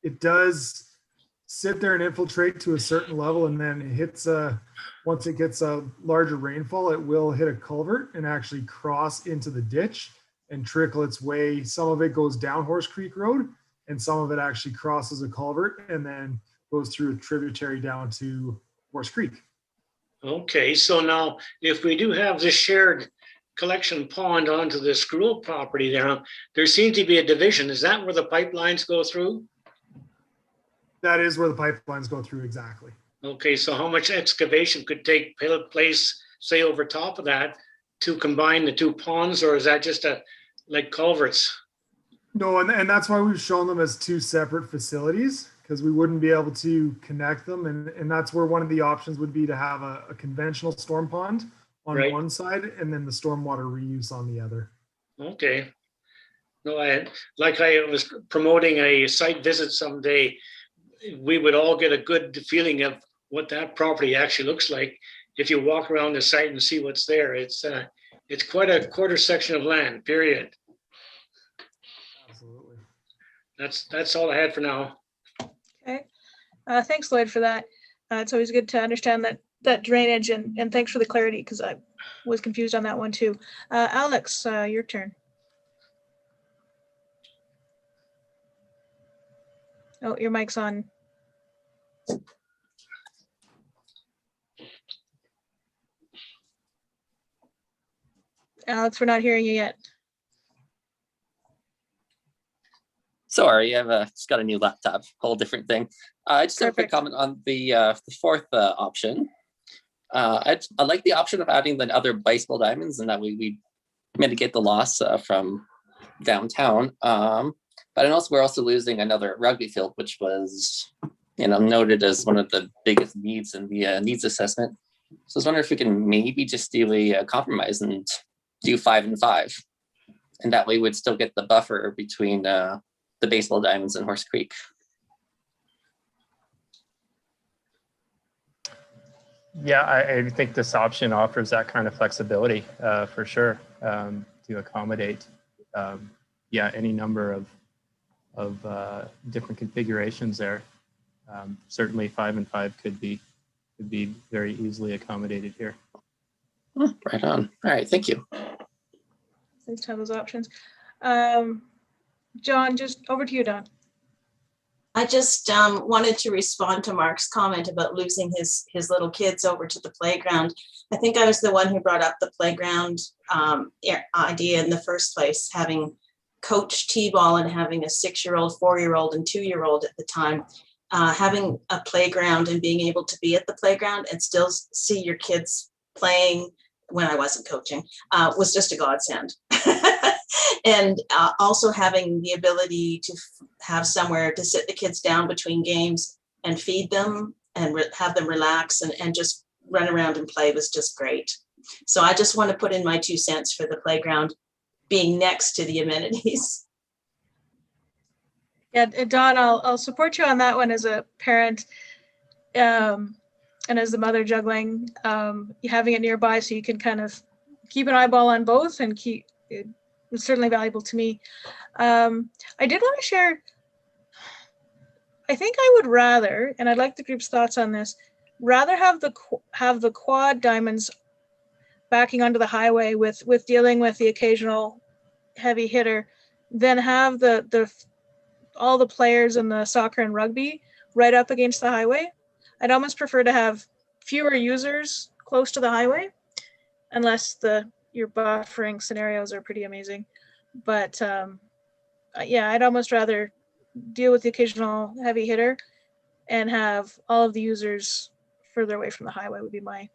It does sit there and infiltrate to a certain level, and then it hits once it gets a larger rainfall, it will hit a culvert and actually cross into the ditch and trickle its way. Some of it goes down Horse Creek Road, and some of it actually crosses a culvert and then goes through a tributary down to Horse Creek. Okay, so now if we do have this shared collection pond onto the school property there seems to be a division. Is that where the pipelines go through? That is where the pipelines go through, exactly. Okay, so how much excavation could take place, say, over top of that to combine the two ponds, or is that just like culverts? No, and that's why we've shown them as two separate facilities, because we wouldn't be able to connect them. And that's where one of the options would be to have a conventional storm pond on Right. one side and then the stormwater reuse on the other. Okay. No, I was promoting a site visit someday. We would all get a good feeling of what that property actually looks like if you walk around the site and see what's there. It's quite a quarter section of land, period. Absolutely. That's all I had for now. Okay. Thanks, Lloyd, for that. It's always good to understand that drainage, and thanks for the clarity, because I was confused on that one too. Alex, your turn. Oh, your mic's on. Alex, we're not hearing you yet. Sorry, I've just got a new laptop, whole different thing. I just have a quick Perfect. comment on the fourth option. I like the option of adding the other baseball diamonds, and that we mitigate the loss from downtown. But we're also losing another rugby field, which was, noted as one of the biggest needs in the needs assessment. So I was wondering if we can maybe just do a compromise and do 5 and 5, and that way we'd still get the buffer between the baseball diamonds and Horse Creek. Yeah, I think this option offers that kind of flexibility for sure, to accommodate any number of different configurations there. Certainly 5 and 5 could be very easily accommodated here. Right on. All right, thank you. Thanks to have those options. John, just over to you, Don. I just wanted to respond to Mark's comment about losing his little kids over to the playground. I think I was the one who brought up the playground idea in the first place, having coached T-ball and having a 6-year-old, 4-year-old, and 2-year-old at the time. Having a playground and being able to be at the playground and still see your kids playing when I wasn't coaching was just a godsend. And also having the ability to have somewhere to sit the kids down between games and feed them and have them relax and just run around and play was just great. So I just want to put in my 2 cents for the playground being next to the amenities. Yeah, Don, I'll support you on that one as a parent, and as the mother juggling, having it nearby so you can kind of keep an eyeball on both and keep it. Was certainly valuable to me. I did want to share, I think I would rather, and I'd like the group's thoughts on this, rather have the quad diamonds backing onto the highway with dealing with the occasional heavy hitter than have all the players in the soccer and rugby right up against the highway. I'd almost prefer to have fewer users close to the highway, unless your buffering scenarios are pretty amazing. But yeah, I'd almost rather deal with the occasional heavy hitter and have all of the users further away from the highway would be my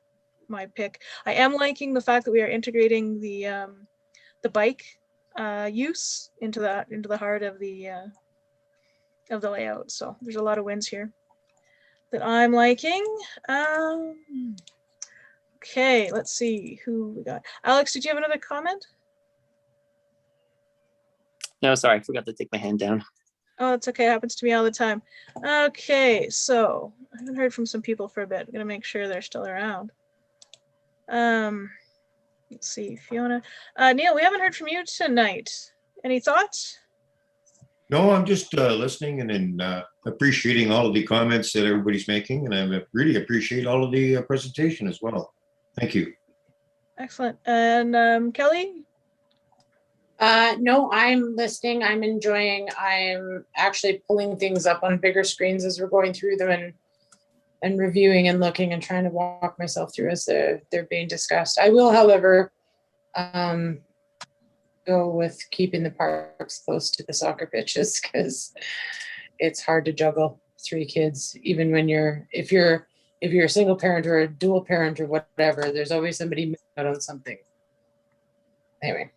pick. I am liking the fact that we are integrating the bike use into the heart of the layout. So there's a lot of wins here that I'm liking. Okay, let's see who we got. Alex, did you have another comment? No, sorry, I forgot to take my hand down. Oh, it's okay. It happens to me all the time. Okay, so I haven't heard from some people for a bit. I'm gonna make sure they're still around. Let's see, Fiona. Neil, we haven't heard from you tonight. Any thoughts? No, I'm just listening and appreciating all of the comments that everybody's making, and I really appreciate all of the presentation as well. Thank you. Excellent. And Kelly? No, I'm listening. I'm enjoying. I'm actually pulling things up on bigger screens as we're going through them and reviewing and looking and trying to walk myself through as they're being discussed. I will, however, go with keeping the parks close to the soccer pitches because it's hard to juggle 3 kids, even when if you're a single parent or a dual parent or whatever, there's always somebody missing out on something. Anyway,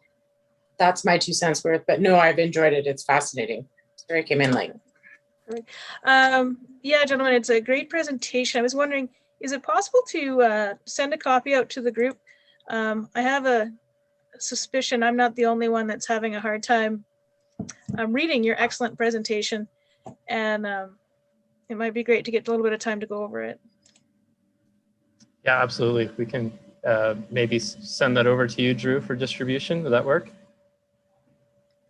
that's my 2 cents worth, but no, I've enjoyed it. It's fascinating. Sorry I came in late. Yeah, gentlemen, it's a great presentation. I was wondering, is it possible to send a copy out to the group? I have a suspicion I'm not the only one that's having a hard time reading your excellent presentation, and it might be great to get a little bit of time to go over it. Yeah, absolutely. We can maybe send that over to you, Drew, for distribution. Would that work?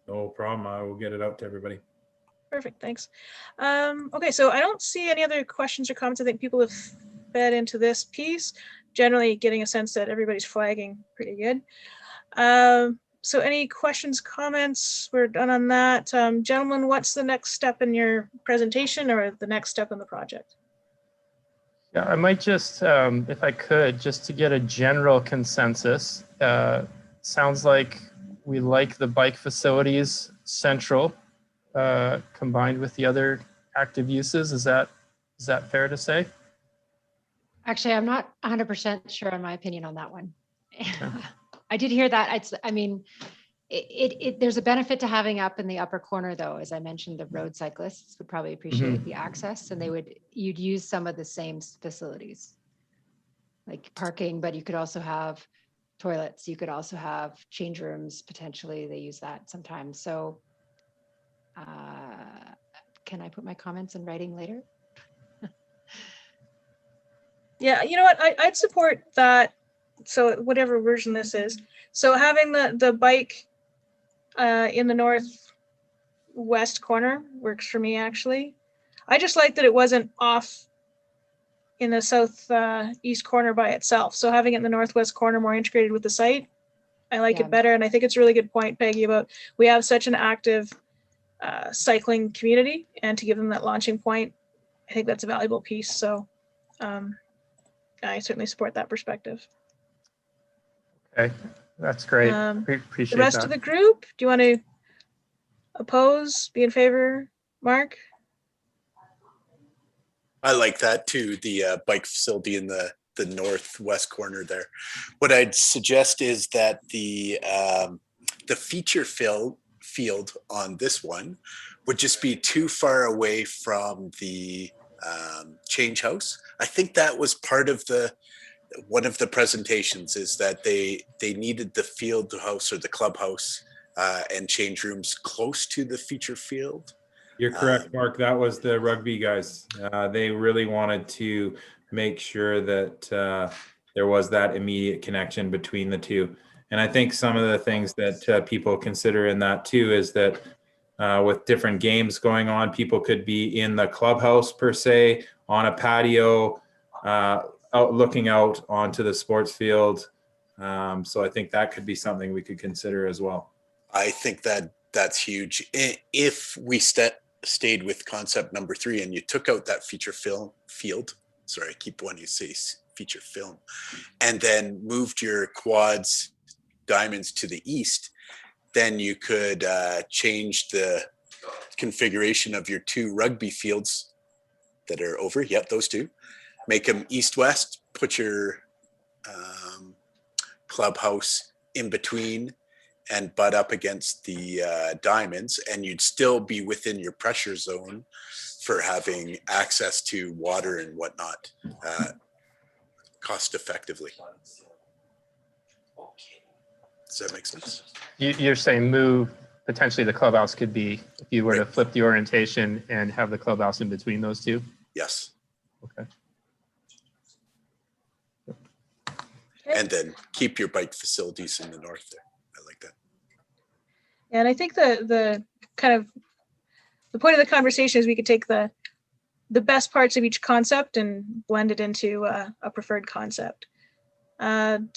No problem. I will get it out to everybody. Perfect, thanks. Okay, so I don't see any other questions or comments. I think people have fed into this piece, generally getting a sense that everybody's flagging pretty good. So any questions, comments? We're done on that. Gentlemen, what's the next step in your presentation or the next step in the project? Yeah, I might just, if I could, just to get a general consensus. Sounds like we like the bike facilities central, combined with the other active uses. Is that fair to say? Actually, I'm not 100% sure on my opinion on that one. I did hear that. I mean, there's a benefit to having up in the upper corner, though. As I mentioned, the road cyclists would probably appreciate the access, and you'd use some of the same facilities, like parking, but you could also have toilets. You could also have change rooms. Potentially, they use that sometimes. So, can I put my comments in writing later? Yeah, you know what? I'd support that. So whatever version this is. So having the bike in the northwest corner works for me, actually. I just like that it wasn't off in the southeast corner by itself. So having it in the northwest corner more integrated with the site, I like it better. And I think it's a really good point, Peggy, about we have such an active cycling community, and to give them that launching point, I think that's a valuable piece. So I certainly support that perspective. Okay, that's great. Appreciate the rest that. of the group, do you want to oppose, be in favor? Mark? I like that too, the bike facility in the northwest corner there. What I'd suggest is that the feature field on this one would just be too far away from the change house. I think that was part of one of the presentations, is that they needed the field house or the clubhouse and change rooms close to the feature field. You're correct, Mark. That was the rugby guys. They really wanted to make sure that there was that immediate connection between the two. And I think some of the things that people consider in that too is that with different games going on, people could be in the clubhouse per se, on a patio, looking out onto the sports field. So I think that could be something we could consider as well. I think that's huge. If we stayed with concept number 3 and you took out that feature field, sorry, I keep wanting to say feature film, and then moved your quads diamonds to the east, then you could change the configuration of your 2 rugby fields that are over. Yep, those 2. Make them east-west, put your clubhouse in between and butt up against the diamonds, and you'd still be within your pressure zone for having access to water and whatnot. cost effectively. Does that make sense? You're saying move, potentially the clubhouse could be, if you were to flip the orientation and have the clubhouse in between those two? Yes. Okay. And then keep your bike facilities in the north there. I like that. And I think the kind of the point of the conversation is we could take the best parts of each concept and blend it into a preferred concept. Dawn,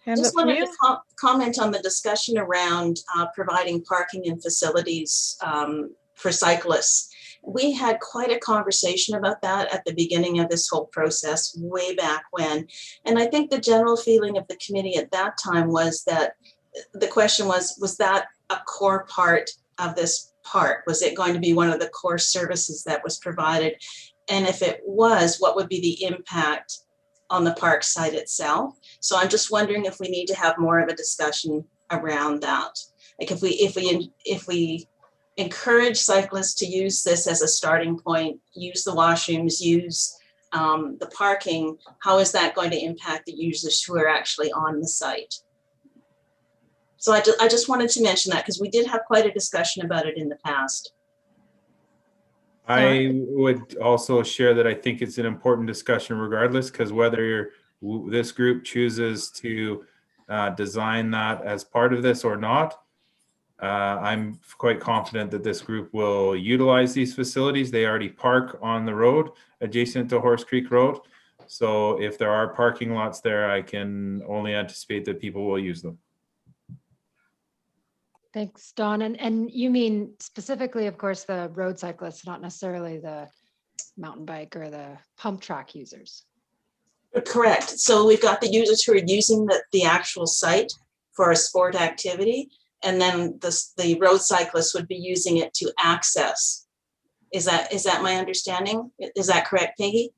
hands up Just from wanted you. to comment on the discussion around providing parking and facilities for cyclists. We had quite a conversation about that at the beginning of this whole process way back when. And I think the general feeling of the committee at that time was that the question was that a core part of this park? Was it going to be one of the core services that was provided? And if it was, what would be the impact on the park site itself? So I'm just wondering if we need to have more of a discussion around that. Like if we encourage cyclists to use this as a starting point, use the washrooms, use the parking, how is that going to impact the users who are actually on the site? So I just wanted to mention that because we did have quite a discussion about it in the past. I would also share that I think it's an important discussion regardless, because whether this group chooses to design that as part of this or not, I'm quite confident that this group will utilize these facilities. They already park on the road adjacent to Horse Creek Road. So if there are parking lots there, I can only anticipate that people will use them. Thanks, Dawn. And you mean specifically, of course, the road cyclists, not necessarily the mountain bike or the pump track users. Correct. So we've got the users who are using the actual site for a sport activity, and then the road cyclists would be using it to access. Is that my understanding? Is that correct, Peggy?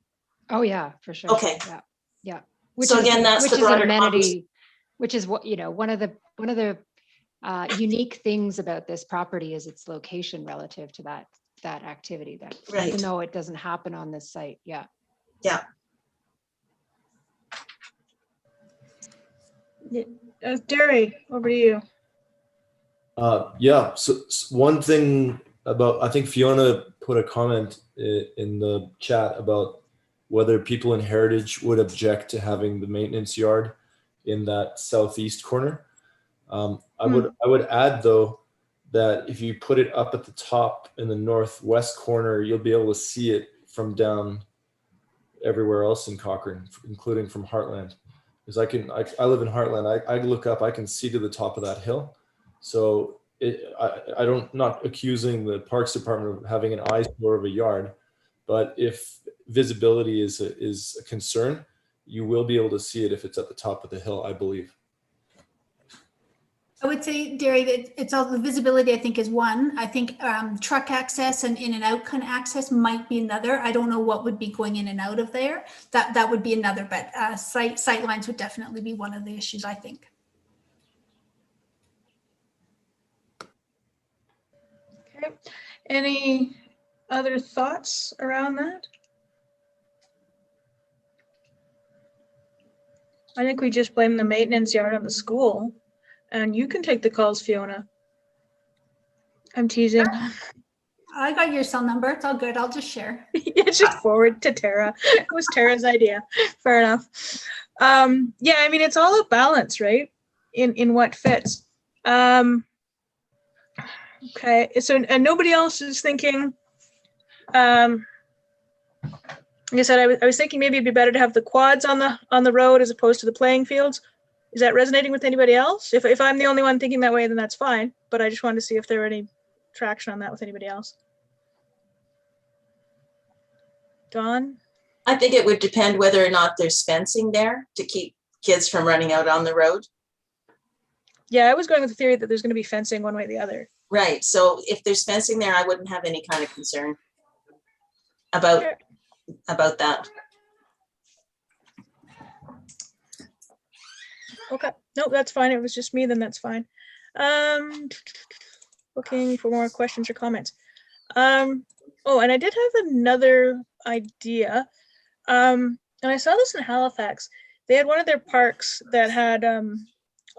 Oh yeah, for sure. Okay. Yeah. Yeah. So again, that's the which is an broader amenity, which is what, one of the unique things about this property is its location relative to that activity, that Right. even though it doesn't happen on this site. Yeah. Yeah. Derry, over to you. Yeah, so one thing about, I think Fiona put a comment in the chat about whether people in Heritage would object to having the maintenance yard in that southeast corner. I would add though that if you put it up at the top in the northwest corner, you'll be able to see it from down everywhere else in Cochrane, including from Heartland. Because I live in Heartland. I look up, I can see to the top of that hill. So I'm not accusing the Parks Department of having an eyesore of a yard, but if visibility is a concern, you will be able to see it if it's at the top of the hill, I believe. I would say, Derry, that it's all the visibility, I think, is one. I think truck access and in and out kind of access might be another. I don't know what would be going in and out of there. That would be another, but sight lines would definitely be one of the issues, I think. Okay. Any other thoughts around that? I think we just blame the maintenance yard on the school. And you can take the calls, Fiona. I'm teasing. I got your cell number. It's all good. I'll just share. Yeah, just forward to Tara. It was Tara's idea. Fair enough. Yeah, I mean, it's all a balance, right? In what fits. Okay, so and nobody else is thinking. Like I said, I was thinking maybe it'd be better to have the quads on the road as opposed to the playing fields. Is that resonating with anybody else? If I'm the only one thinking that way, then that's fine. But I just wanted to see if there were any traction on that with anybody else. Dawn? I think it would depend whether or not there's fencing there to keep kids from running out on the road. Yeah, I was going with the theory that there's going to be fencing one way or the other. Right. So if there's fencing there, I wouldn't have any kind of concern about that. Okay, no, that's fine. It was just me, then that's fine. Looking for more questions or comments. Oh, and I did have another idea. And and I saw this in Halifax. They had one of their parks that had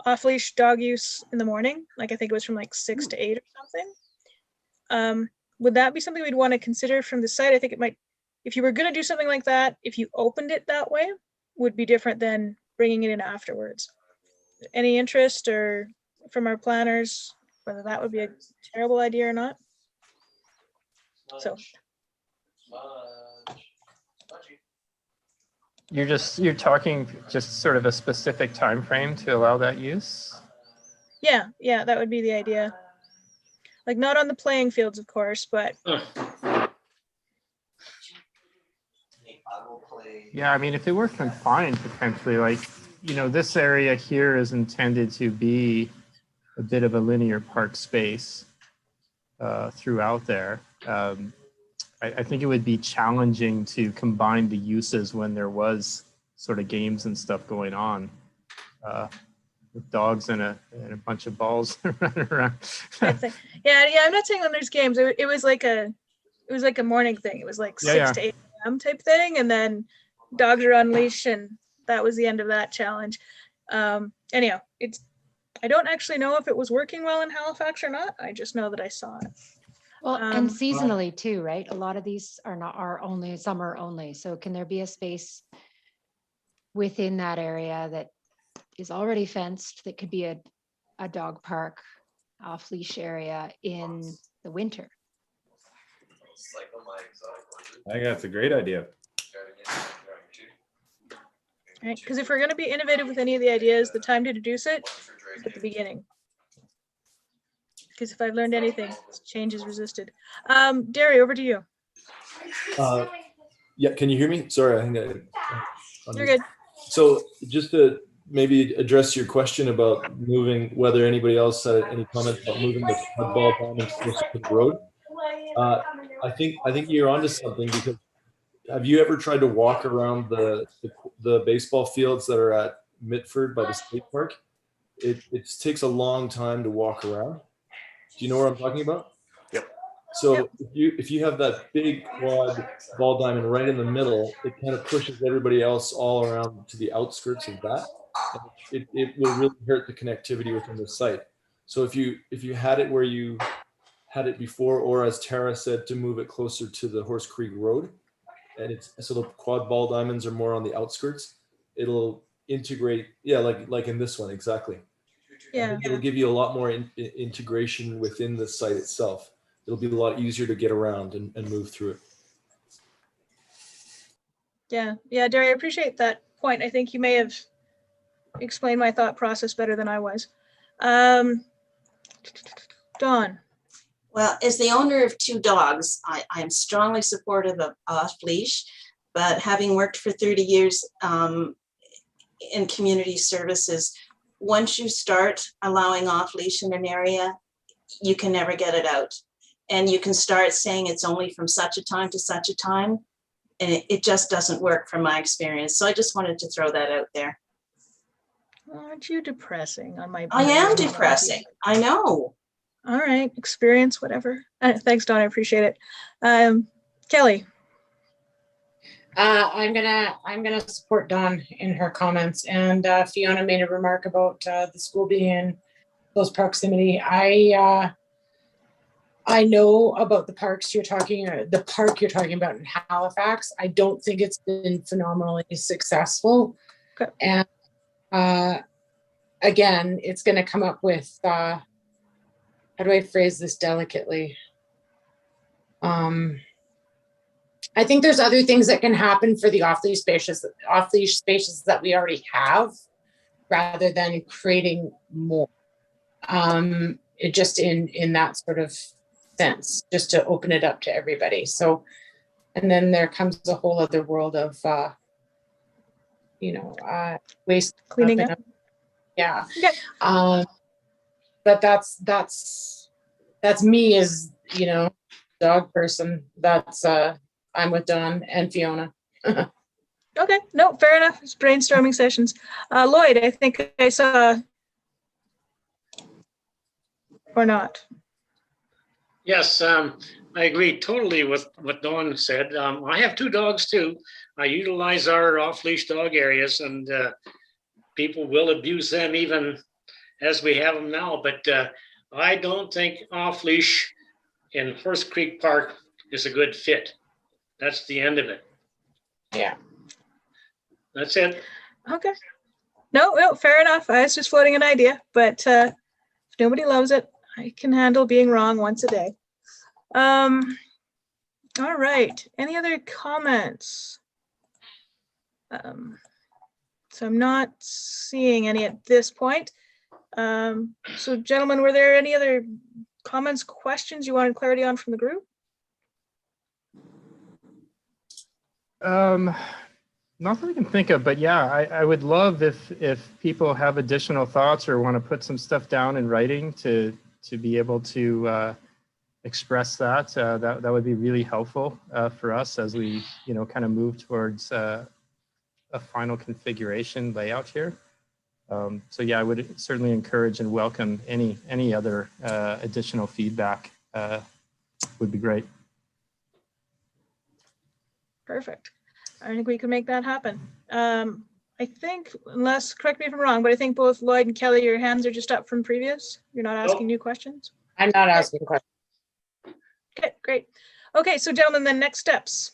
off-leash dog use in the morning. Like I think it was from like 6 to 8 or something. Would that be something we'd want to consider from the site? I think it might, if you were going to do something like that, if you opened it that way, would be different than bringing it in afterwards. Any interest or from our planners, whether that would be a terrible idea or not? So. You're talking just sort of a specific time frame to allow that use? Yeah, that would be the idea. Like not on the playing fields, of course, but. Yeah, I mean, if they were confined potentially, like, this area here is intended to be a bit of a linear park space throughout there. I think it would be challenging to combine the uses when there was sort of games and stuff going on with dogs and a bunch of balls running around. Yeah, I'm not saying when there's games. It was like a morning thing. It was like 6 to 8 a.m. type thing, and then dogs are on leash, and that was the end of that challenge. Anyhow, I don't actually know if it was working well in Halifax or not. I just know that I saw it. Well, and seasonally too, right? A lot of these are only summer only. So can there be a space within that area that is already fenced that could be a dog park off leash area in the winter? I think that's a great idea. Right, because if we're going to be innovative with any of the ideas, the time to deduce it is at the beginning. Because if I've learned anything, change is resisted. Derry, over to you. Yeah, can you hear me? Sorry, I think You're good. So just to maybe address your question about moving, whether anybody else had any comments about moving the ball diamonds closer to the road. I think you're onto something, because have you ever tried to walk around the baseball fields that are at Mitford by the state park? It takes a long time to walk around. Do you know what I'm talking about? Yep. So if you have that big quad ball diamond right in the middle, it kind of pushes everybody else all around to the outskirts of that. And it will really hurt the connectivity within the site. So if you had it where you had it before, or as Tara said, to move it closer to the Horse Creek Road, and so the quad ball diamonds are more on the outskirts, it'll integrate. Yeah, like in this one, exactly. Yeah. It'll give you a lot more integration within the site itself. It'll be a lot easier to get around and move through it. Yeah, Derry, I appreciate that point. I think you may have explained my thought process better than I was. Dawn. Well, as the owner of 2 dogs, I am strongly supportive of off-leash, but having worked for 30 years in community services, once you start allowing off-leash in an area, you can never get it out. And you can start saying it's only from such a time to such a time, and it just doesn't work from my experience. So I just wanted to throw that out there. Aren't you depressing on my? I am depressing. I know. All right, experience, whatever. Thanks, Dawn. I appreciate it. Kelly. I'm gonna support Dawn in her comments, and Fiona made a remark about the school being in close proximity. I know about the park you're talking about in Halifax. I don't think it's been phenomenally successful. Okay. And again, it's going to come up with how do I phrase this delicately? I think there's other things that can happen for the off-leash spaces that we already have, rather than creating more. It just in that sort of sense, just to open it up to everybody. So, and then there comes a whole other world of, waste cleaning up. Yeah. Okay. But that's me as, dog person. That's, I'm with Dawn and Fiona. Okay, no, fair enough. It's brainstorming sessions. Lloyd, I think I saw, or not. Yes, I agree totally with what Dawn said. I have 2 dogs too. I utilize our off-leash dog areas, and people will abuse them even as we have them now. But I don't think off-leash in Horse Creek Park is a good fit. That's the end of it. Yeah. That's it. Okay. No, fair enough. I was just floating an idea, but if nobody loves it, I can handle being wrong once a day. All right. Any other comments? So I'm not seeing any at this point. So gentlemen, were there any other comments, questions you wanted clarity on from the group? Not that I can think of, but yeah, I would love if people have additional thoughts or want to put some stuff down in writing to be able to express that. That would be really helpful for us as we, kind of move towards a final configuration layout here. So yeah, I would certainly encourage and welcome any other additional feedback. Would be great. Perfect. I think we can make that happen. I think, correct me if I'm wrong, but I think both Lloyd and Kelly, your hands are just up from previous. You're not asking new questions? I'm not asking questions. Okay, great. Okay, so gentlemen, then next steps.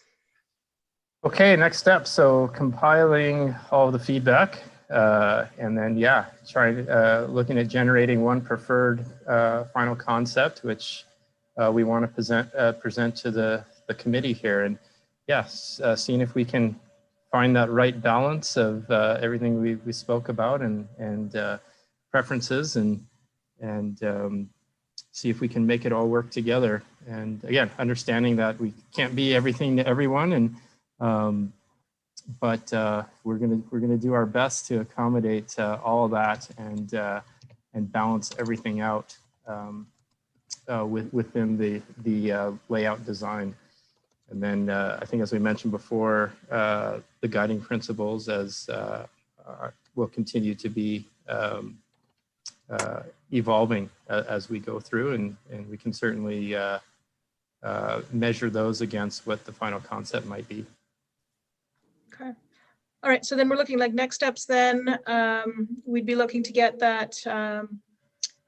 Okay, next step. So compiling all of the feedback, and then looking at generating one preferred final concept, which we want to present to the committee here. And yes, seeing if we can find that right balance of everything we spoke about and preferences and see if we can make it all work together. And again, understanding that we can't be everything to everyone, and but we're gonna do our best to accommodate all of that and balance everything out within the layout design. And then I think, as we mentioned before, the guiding principles will continue to be evolving as we go through, and we can certainly measure those against what the final concept might be. Okay. All right. So then we're looking like next steps. Then we'd be looking to get that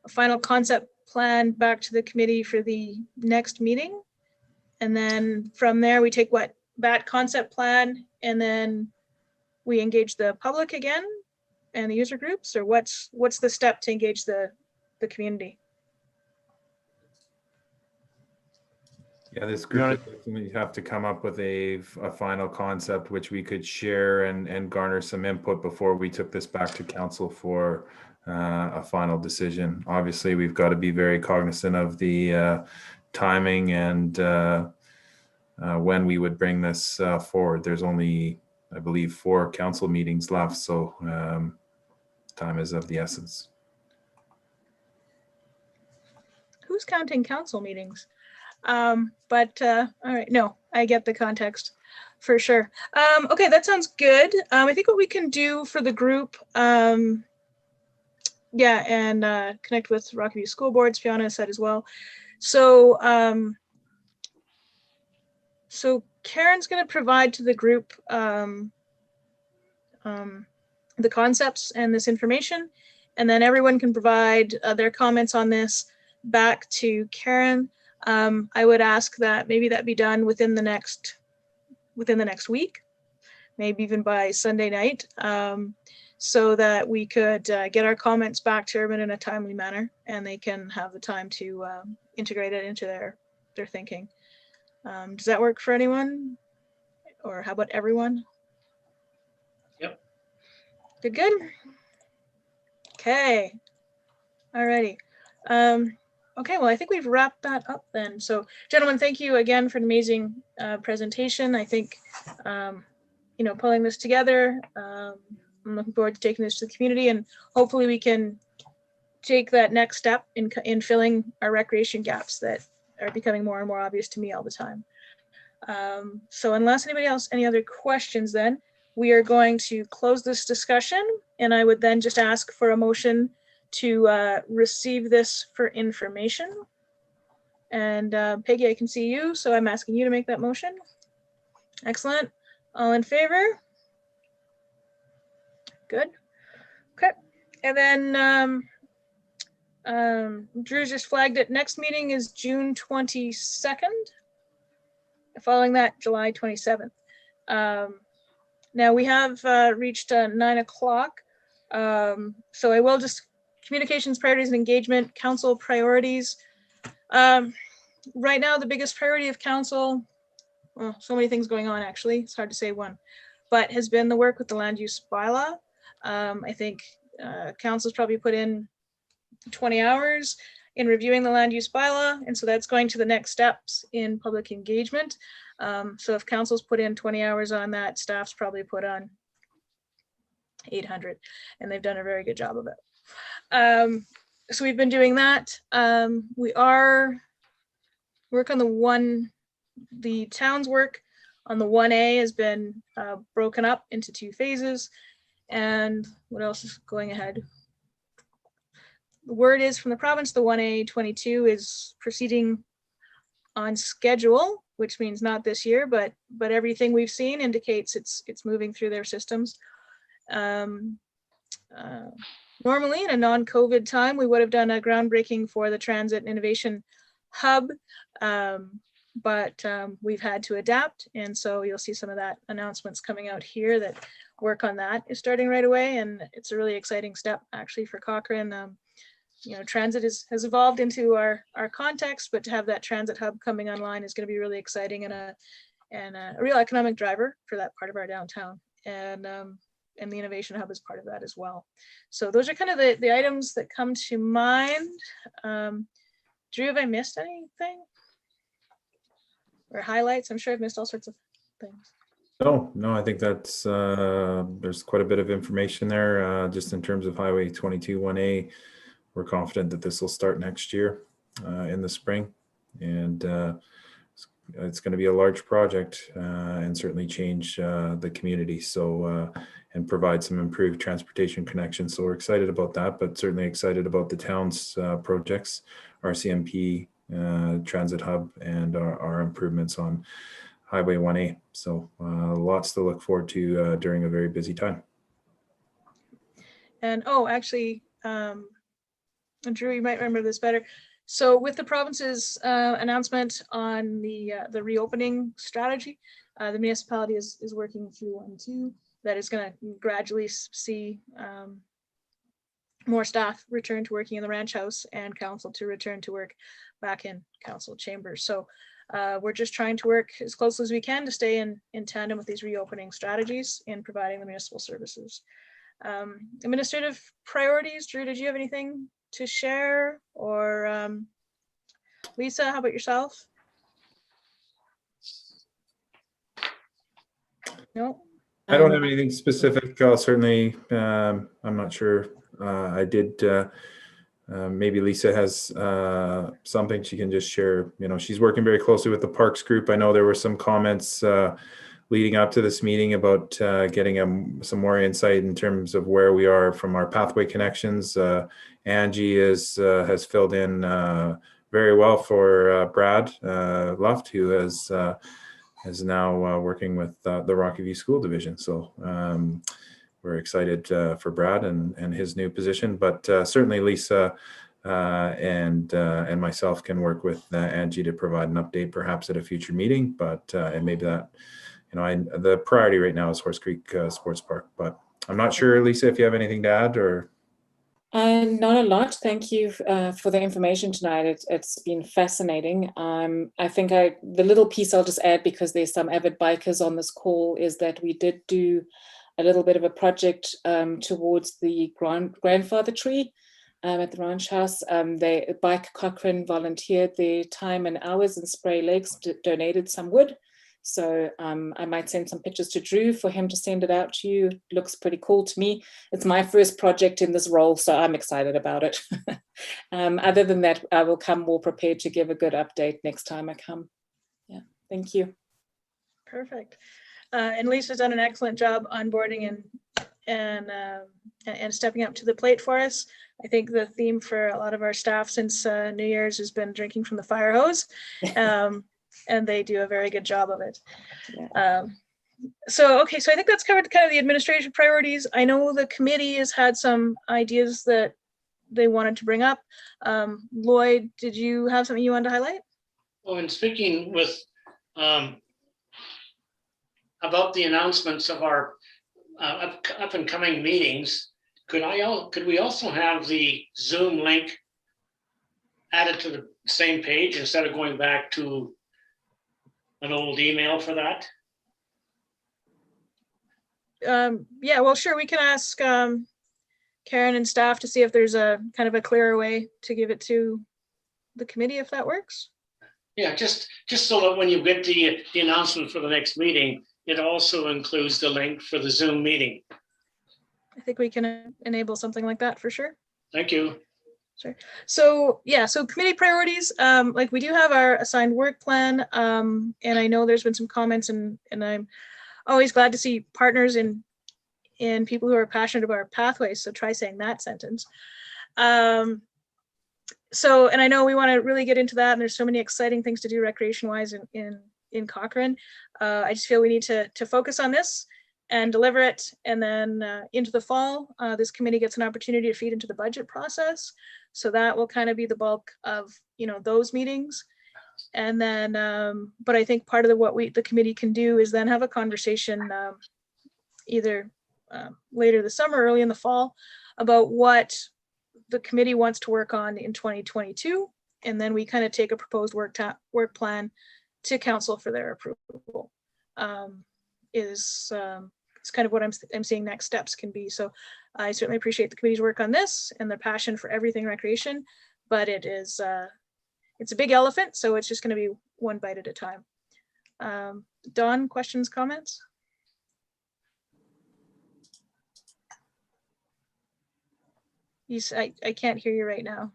final concept plan back to the committee for the next meeting. And then from there, we take that concept plan, and then we engage the public again and the user groups, or what's the step to engage the community? Yeah, this group we have to come up with a final concept which we could share and garner some input before we took this back to council for a final decision. Obviously, we've got to be very cognizant of the timing and when we would bring this forward. There's only, I believe, 4 council meetings left, so time is of the essence. Who's counting council meetings? All right, no, I get the context for sure. Okay, that sounds good. I think what we can do for the group, and connect with Rocky View School Boards, Fiona said as well. So, so Karen's going to provide to the group the concepts and this information, and then everyone can provide their comments on this back to Karen. I would ask that maybe that be done within the next week, maybe even by Sunday night, so that we could get our comments back to everyone in a timely manner, and they can have the time to integrate it into their thinking. Does that work for anyone? Or how about everyone? Yep. Good. Okay. All righty. Okay, well, I think we've wrapped that up then. So, gentlemen, thank you again for an amazing presentation. I think, pulling this together, I'm looking forward to taking this to the community, and hopefully we can take that next step in filling our recreation gaps that are becoming more and more obvious to me all the time. So unless anybody else, any other questions, then we are going to close this discussion, and I would then just ask for a motion to receive this for information. And Peggy, I can see you, so I'm asking you to make that motion. Excellent. All in favor? Good. Okay. And then Drew just flagged it. Next meeting is June 22nd. Following that, July 27th. Now we have reached 9 o'clock. So I will just communications priorities and engagement, council priorities. Right now, the biggest priority of council, well, so many things going on actually, it's hard to say one, but has been the work with the land use bylaw. I think council's probably put in 20 hours in reviewing the land use bylaw, and so that's going to the next steps in public engagement. So if council's put in 20 hours on that, staff's probably put on 800, and they've done a very good job of it. So we've been doing that. We are work on the town's work on the 1A has been broken up into 2 phases. And what else is going ahead? The word is from the province, the 1A 22 is proceeding on schedule, which means not this year, but everything we've seen indicates it's moving through their systems. Normally in a non-COVID time, we would have done a groundbreaking for the Transit Innovation Hub, but we've had to adapt. And so you'll see some of that announcements coming out here that work on that is starting right away. And it's a really exciting step actually for Cochrane. You know, transit has evolved into our context, but to have that transit hub coming online is going to be really exciting and a real economic driver for that part of our downtown. And the innovation hub is part of that as well. So those are kind of the items that come to mind. Drew, have I missed anything? Or highlights? I'm sure I've missed all sorts of things. No, I think that's there's quite a bit of information there just in terms of Highway 22 1A. We're confident that this will start next year in the spring, and it's going to be a large project and certainly change the community. So and provide some improved transportation connections. So we're excited about that, but certainly excited about the town's projects, RCMP, Transit Hub, and our improvements on Highway 1A. So lots to look forward to during a very busy time. And actually, Drew, you might remember this better. So with the province's announcement on the reopening strategy, the municipality is working through one too. That is going to gradually see more staff return to working in the ranch house and council to return to work back in council chambers. So we're just trying to work as closely as we can to stay in tandem with these reopening strategies in providing the municipal services. Administrative priorities, Drew, did you have anything to share? Or Lisa, how about yourself? No. I don't have anything specific. Certainly, I'm not sure. I did. Maybe Lisa has something she can just share. You know, she's working very closely with the Parks group. I know there were some comments leading up to this meeting about getting some more insight in terms of where we are from our pathway connections. Angie has filled in very well for Brad Luft, who is now working with the Rocky View School Division. So we're excited for Brad and his new position, but certainly Lisa and myself can work with Angie to provide an update perhaps at a future meeting, but and maybe that, you know, the priority right now is Horse Creek Sports Park, but I'm not sure, Lisa, if you have anything to add or. Not a lot. Thank you for the information tonight. It's been fascinating. I think the little piece I'll just add, because there's some avid bikers on this call, is that we did do a little bit of a project towards the grandfather tree at the ranch house. Bike Cochrane volunteered their time and hours, and Spray Lakes donated some wood. So I might send some pictures to Drew for him to send it out to you. It looks pretty cool to me. It's my first project in this role, so I'm excited about it. Other than that, I will come more prepared to give a good update next time I come. Yeah, thank you. Perfect. And Lisa's done an excellent job onboarding and stepping up to the plate for us. I think the theme for a lot of our staff since New Year's has been drinking from the fire hose. And they do a very good job of it. Yeah. Okay, so I think that's covered kind of the administration priorities. I know the committee has had some ideas that they wanted to bring up. Lloyd, did you have something you wanted to highlight? Well, in speaking with about the announcements of our up and coming meetings, could we also have the Zoom link added to the same page instead of going back to an old email for that? Yeah, well, sure. We can ask Karen and staff to see if there's a kind of a clearer way to give it to the committee, if that works. Yeah, just so that when you get the announcement for the next meeting, it also includes the link for the Zoom meeting. I think we can enable something like that for sure. Thank you. Sure. So yeah, so committee priorities, like we do have our assigned work plan, and I know there's been some comments, and I'm always glad to see partners in people who are passionate about our pathways. So try saying that sentence. So, and I know we want to really get into that, and there's so many exciting things to do recreation wise in Cochrane. I just feel we need to focus on this and deliver it, and then into the fall, this committee gets an opportunity to feed into the budget process. So that will kind of be the bulk of, you know, those meetings. And then, but I think part of what the committee can do is then have a conversation either later this summer, early in the fall, about what the committee wants to work on in 2022. And then we kind of take a proposed work plan to council for their approval. Is kind of what I'm seeing next steps can be. So I certainly appreciate the committee's work on this and their passion for everything recreation, but it is it's a big elephant, so it's just going to be one bite at a time. Dawn, questions, comments? I can't hear you right now.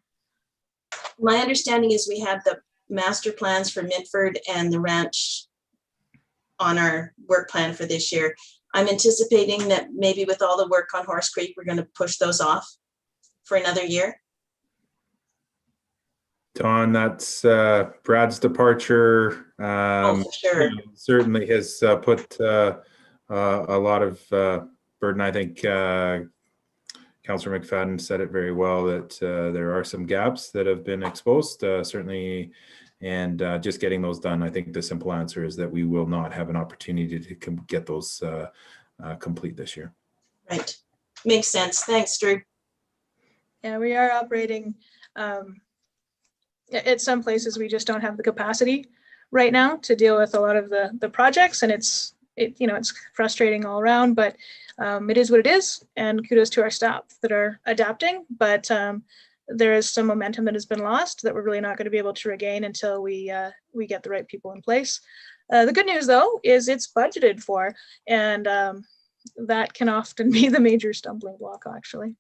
My understanding is we have the master plans for Mitford and the ranch on our work plan for this year. I'm anticipating that maybe with all the work on Horse Creek, we're going to push those off for another year. Don, that's Brad's departure. Oh, for sure. Certainly has put a lot of burden. I think Councillor McFadden said it very well, that there are some gaps that have been exposed, certainly, and just getting those done. I think the simple answer is that we will not have an opportunity to get those complete this year. Right. Makes sense. Thanks, Drew. Yeah, we are operating at some places we just don't have the capacity right now to deal with a lot of the projects, and it's frustrating all around, but it is what it is, and kudos to our staff that are adapting, but there is some momentum that has been lost that we're really not going to be able to regain until we get the right people in place. The good news though is it's budgeted for, and that can often be the major stumbling block actually.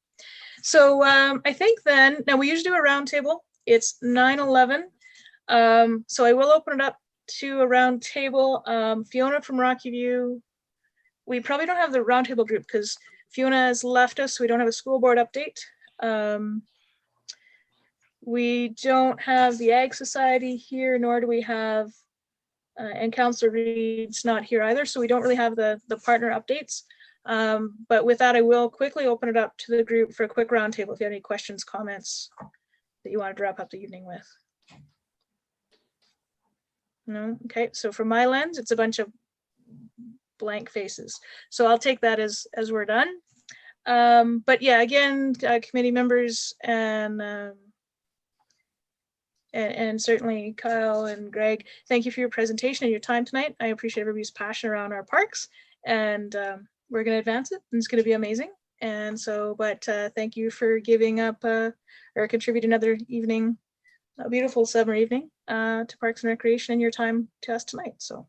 So I think then, now we usually do a roundtable. It's 9:11, so I will open it up to a roundtable. Fiona from Rocky View. We probably don't have the roundtable group because Fiona has left us, so we don't have a school board update. We don't have the Ag Society here, nor do we have, and Councillor Reed's not here either, so we don't really have the partner updates. But with that, I will quickly open it up to the group for a quick roundtable if you have any questions, comments that you want to wrap up the evening with. No? Okay, so from my lens, it's a bunch of blank faces. So I'll take that as we're done. But yeah, again, committee members and certainly Kyle and Greg, thank you for your presentation and your time tonight. I appreciate everybody's passion around our parks, and we're going to advance it, and it's going to be amazing. And so, but thank you for giving up or contributing another evening, a beautiful summer evening to Parks and Recreation, and your time to us tonight. So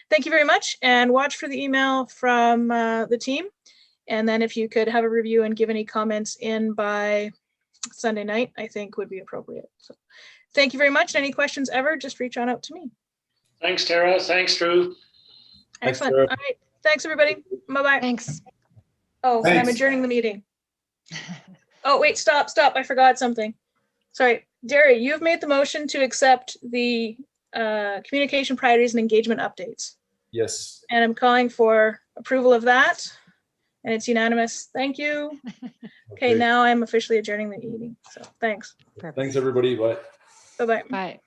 thank you very much, and watch for the email from the team. And then if you could have a review and give any comments in by Sunday night, I think would be appropriate. So thank you very much. Any questions ever, just reach on out to me. Thanks, Tara. Thanks, Drew. Excellent. Tara. All right. Thanks, everybody. Bye-bye. Thanks. Oh, Thanks. I'm adjourning the meeting. Oh, wait, stop. I forgot something. Sorry. Derry, you've made the motion to accept the communication priorities and engagement updates. Yes. And I'm calling for approval of that. And it's unanimous. Thank you. Okay, now I'm officially adjourning the meeting. So thanks. Thanks, everybody. Bye. Bye-bye. Bye.